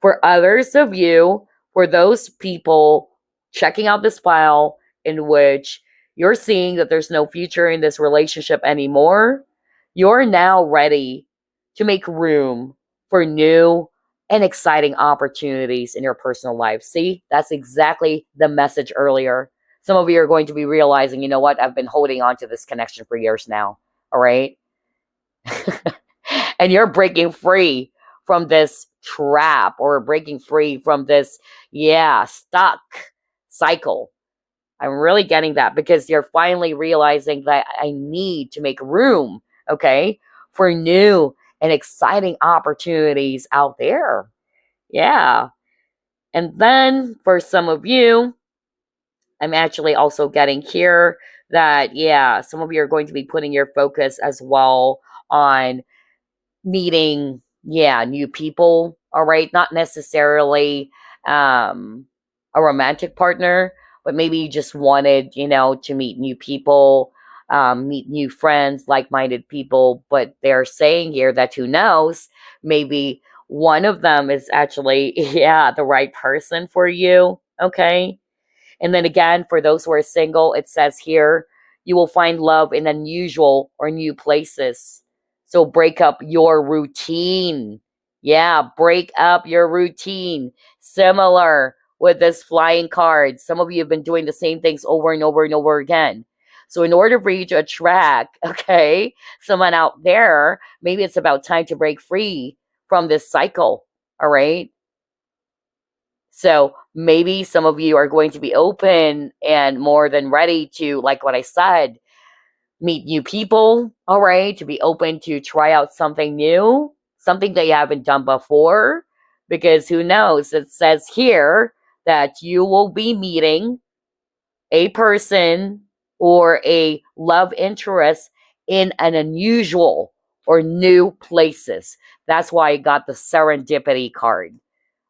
S1: For others of you, for those people checking out this file in which you're seeing that there's no future in this relationship anymore, you're now ready to make room for new and exciting opportunities in your personal life. See, that's exactly the message earlier. Some of you are going to be realizing, you know what, I've been holding on to this connection for years now. All right. And you're breaking free from this trap or breaking free from this, stuck cycle. I'm really getting that because you're finally realizing that I need to make room, okay, for new and exciting opportunities out there. Yeah. And then for some of you, I'm actually also getting here that, some of you are going to be putting your focus as well on meeting, new people, all right? Not necessarily a romantic partner, but maybe you just wanted, to meet new people, meet new friends, like-minded people. But they're saying here that who knows, maybe one of them is actually, the right person for you, okay? And then again, for those who are single, it says here, you will find love in unusual or new places. So break up your routine. Yeah, break up your routine. Similar with this flying card. Some of you have been doing the same things over and over and over again. So in order for you to attract, someone out there, maybe it's about time to break free from this cycle. All right. So maybe some of you are going to be open and more than ready to, like what I said, meet new people, all right, to be open to try out something new, something that you haven't done before, because who knows, it says here that you will be meeting a person or a love interest in an unusual or new places. That's why I got the serendipity card,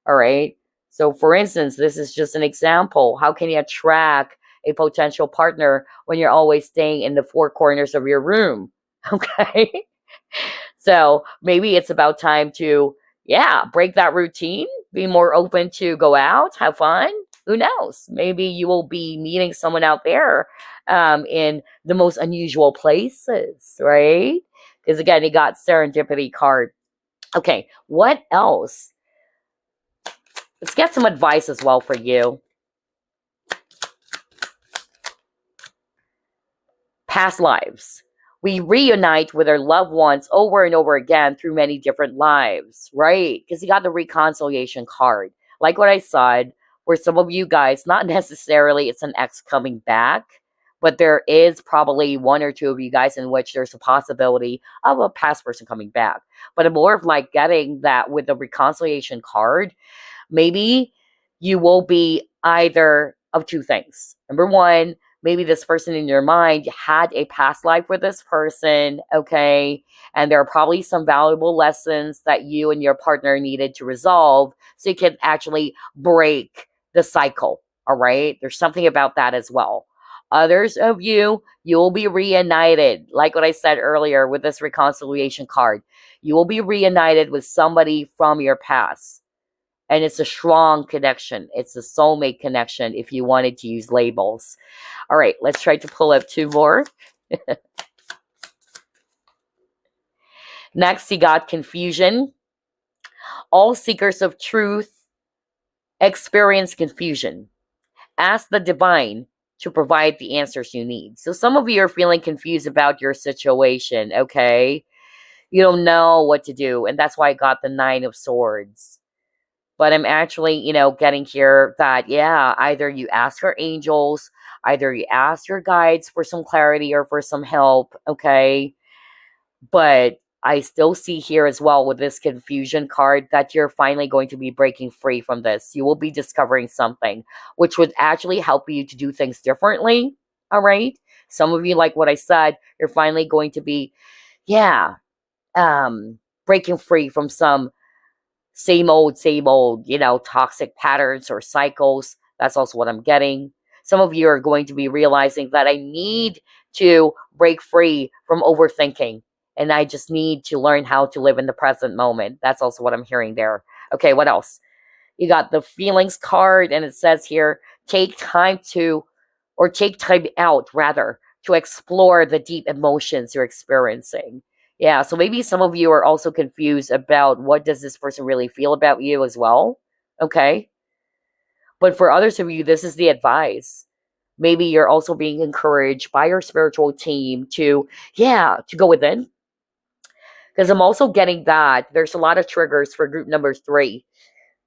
S1: all right? So for instance, this is just an example. How can you attract a potential partner when you're always staying in the four corners of your room? Okay. So maybe it's about time to, break that routine, be more open to go out, have fun. Who knows? Maybe you will be meeting someone out there in the most unusual places, right? Because again, you got serendipity card. Okay, what else? Let's get some advice as well for you. Past lives. We reunite with our loved ones over and over again through many different lives, right? Because you got the reconciliation card. Like what I said, for some of you guys, not necessarily it's an ex coming back, but there is probably one or two of you guys in which there's a possibility of a past person coming back. But I'm more of like getting that with the reconciliation card. Maybe you will be either of two things. Number one, maybe this person in your mind had a past life with this person, okay? And there are probably some valuable lessons that you and your partner needed to resolve so you can actually break the cycle, all right? There's something about that as well. Others of you, you'll be reunited. Like what I said earlier with this reconciliation card, you will be reunited with somebody from your past. And it's a strong connection. It's a soulmate connection if you wanted to use labels. All right, let's try to pull up two more. Next, you got confusion. All seekers of truth experience confusion. Ask the divine to provide the answers you need. So some of you are feeling confused about your situation, okay? You don't know what to do, and that's why I got the 9 of Swords. But I'm actually, getting here that, yeah, either you ask your angels, either you ask your guides for some clarity or for some help, okay? But I still see here as well with this confusion card that you're finally going to be breaking free from this. You will be discovering something which would actually help you to do things differently, all right? Some of you, like what I said, you're finally going to be, breaking free from some same old, toxic patterns or cycles. That's also what I'm getting. Some of you are going to be realizing that I need to break free from overthinking. And I just need to learn how to live in the present moment. That's also what I'm hearing there. Okay, what else? You got the feelings card, and it says here, take time out, rather, to explore the deep emotions you're experiencing. Yeah, so maybe some of you are also confused about what does this person really feel about you as well, okay? But for others of you, this is the advice. Maybe you're also being encouraged by your spiritual team to go within. Because I'm also getting that there's a lot of triggers for group number 3.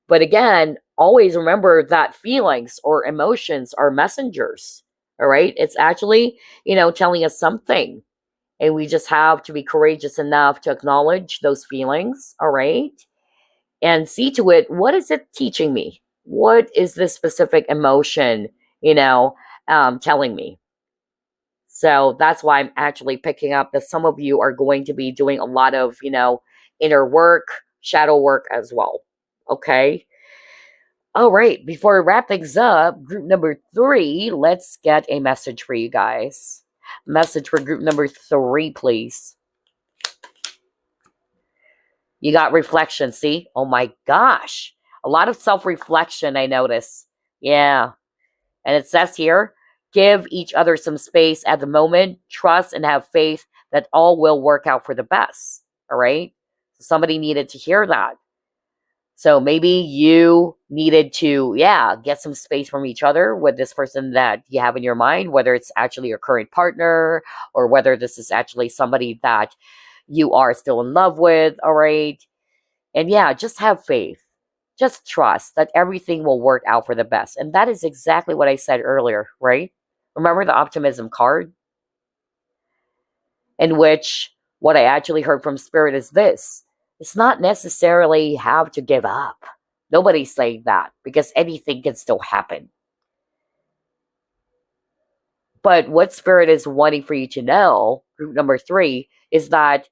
S1: But again, always remember that feelings or emotions are messengers, all right? It's actually, telling us something. And we just have to be courageous enough to acknowledge those feelings, all right? And see to it, what is it teaching me? What is this specific emotion, telling me? So that's why I'm actually picking up that some of you are going to be doing a lot of, inner work, shadow work as well, okay? All right, before we wrap things up, group number 3, let's get a message for you guys. Message for group number 3, please. You got reflection, see? Oh my gosh. A lot of self-reflection, I notice. Yeah. And it says here, give each other some space at the moment, trust and have faith that all will work out for the best. All right? Somebody needed to hear that. So maybe you needed to, get some space from each other with this person that you have in your mind, whether it's actually your current partner or whether this is actually somebody that you are still in love with, all right? And just have faith. Just trust that everything will work out for the best. And that is exactly what I said earlier, right? Remember the optimism card? In which what I actually heard from Spirit is this. It's not necessarily have to give up. Nobody's saying that because anything can still happen. But what Spirit is wanting for you to know, group number 3, is that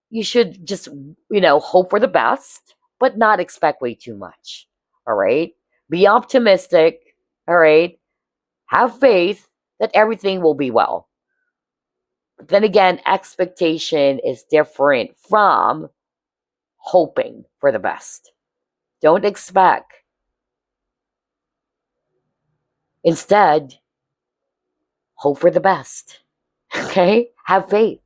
S1: you should just, hope for the best, but not expect way too much. All right? Be optimistic. All right? Have faith that everything will be well. But then again, expectation is different from hoping for the best. Don't expect. Instead, hope for the best. Okay? Have faith.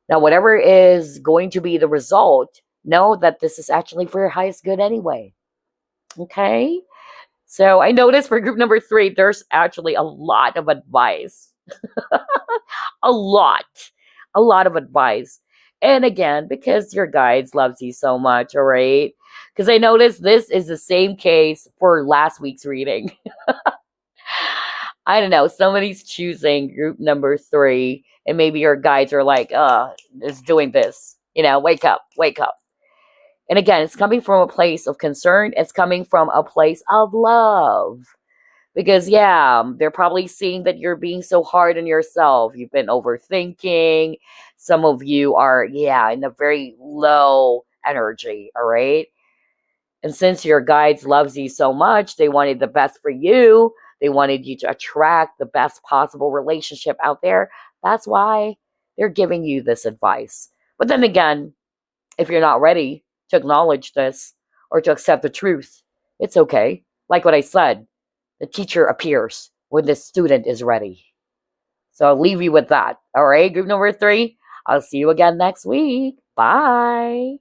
S1: Now, whatever is going to be the result, know that this is actually for your highest good anyway. Okay. So I noticed for group number 3, there's actually a lot of advice. a lot. A lot of advice. And again, because your guides loves you so much, all right? Because I noticed this is the same case for last week's reading. I don't know. Somebody's choosing group number 3, and maybe your guides are like, is doing this. Wake up, wake up. And again, it's coming from a place of concern. It's coming from a place of love. Because, yeah, they're probably seeing that you're being so hard on yourself. You've been overthinking. Some of you are, in a very low energy, all right? And since your guides loves you so much, they wanted the best for you. They wanted you to attract the best possible relationship out there. That's why they're giving you this advice. But then again, if you're not ready to acknowledge this or to accept the truth, it's okay. Like what I said, the teacher appears when the student is ready. So I'll leave you with that. All right, group number 3. I'll see you again next week. Bye.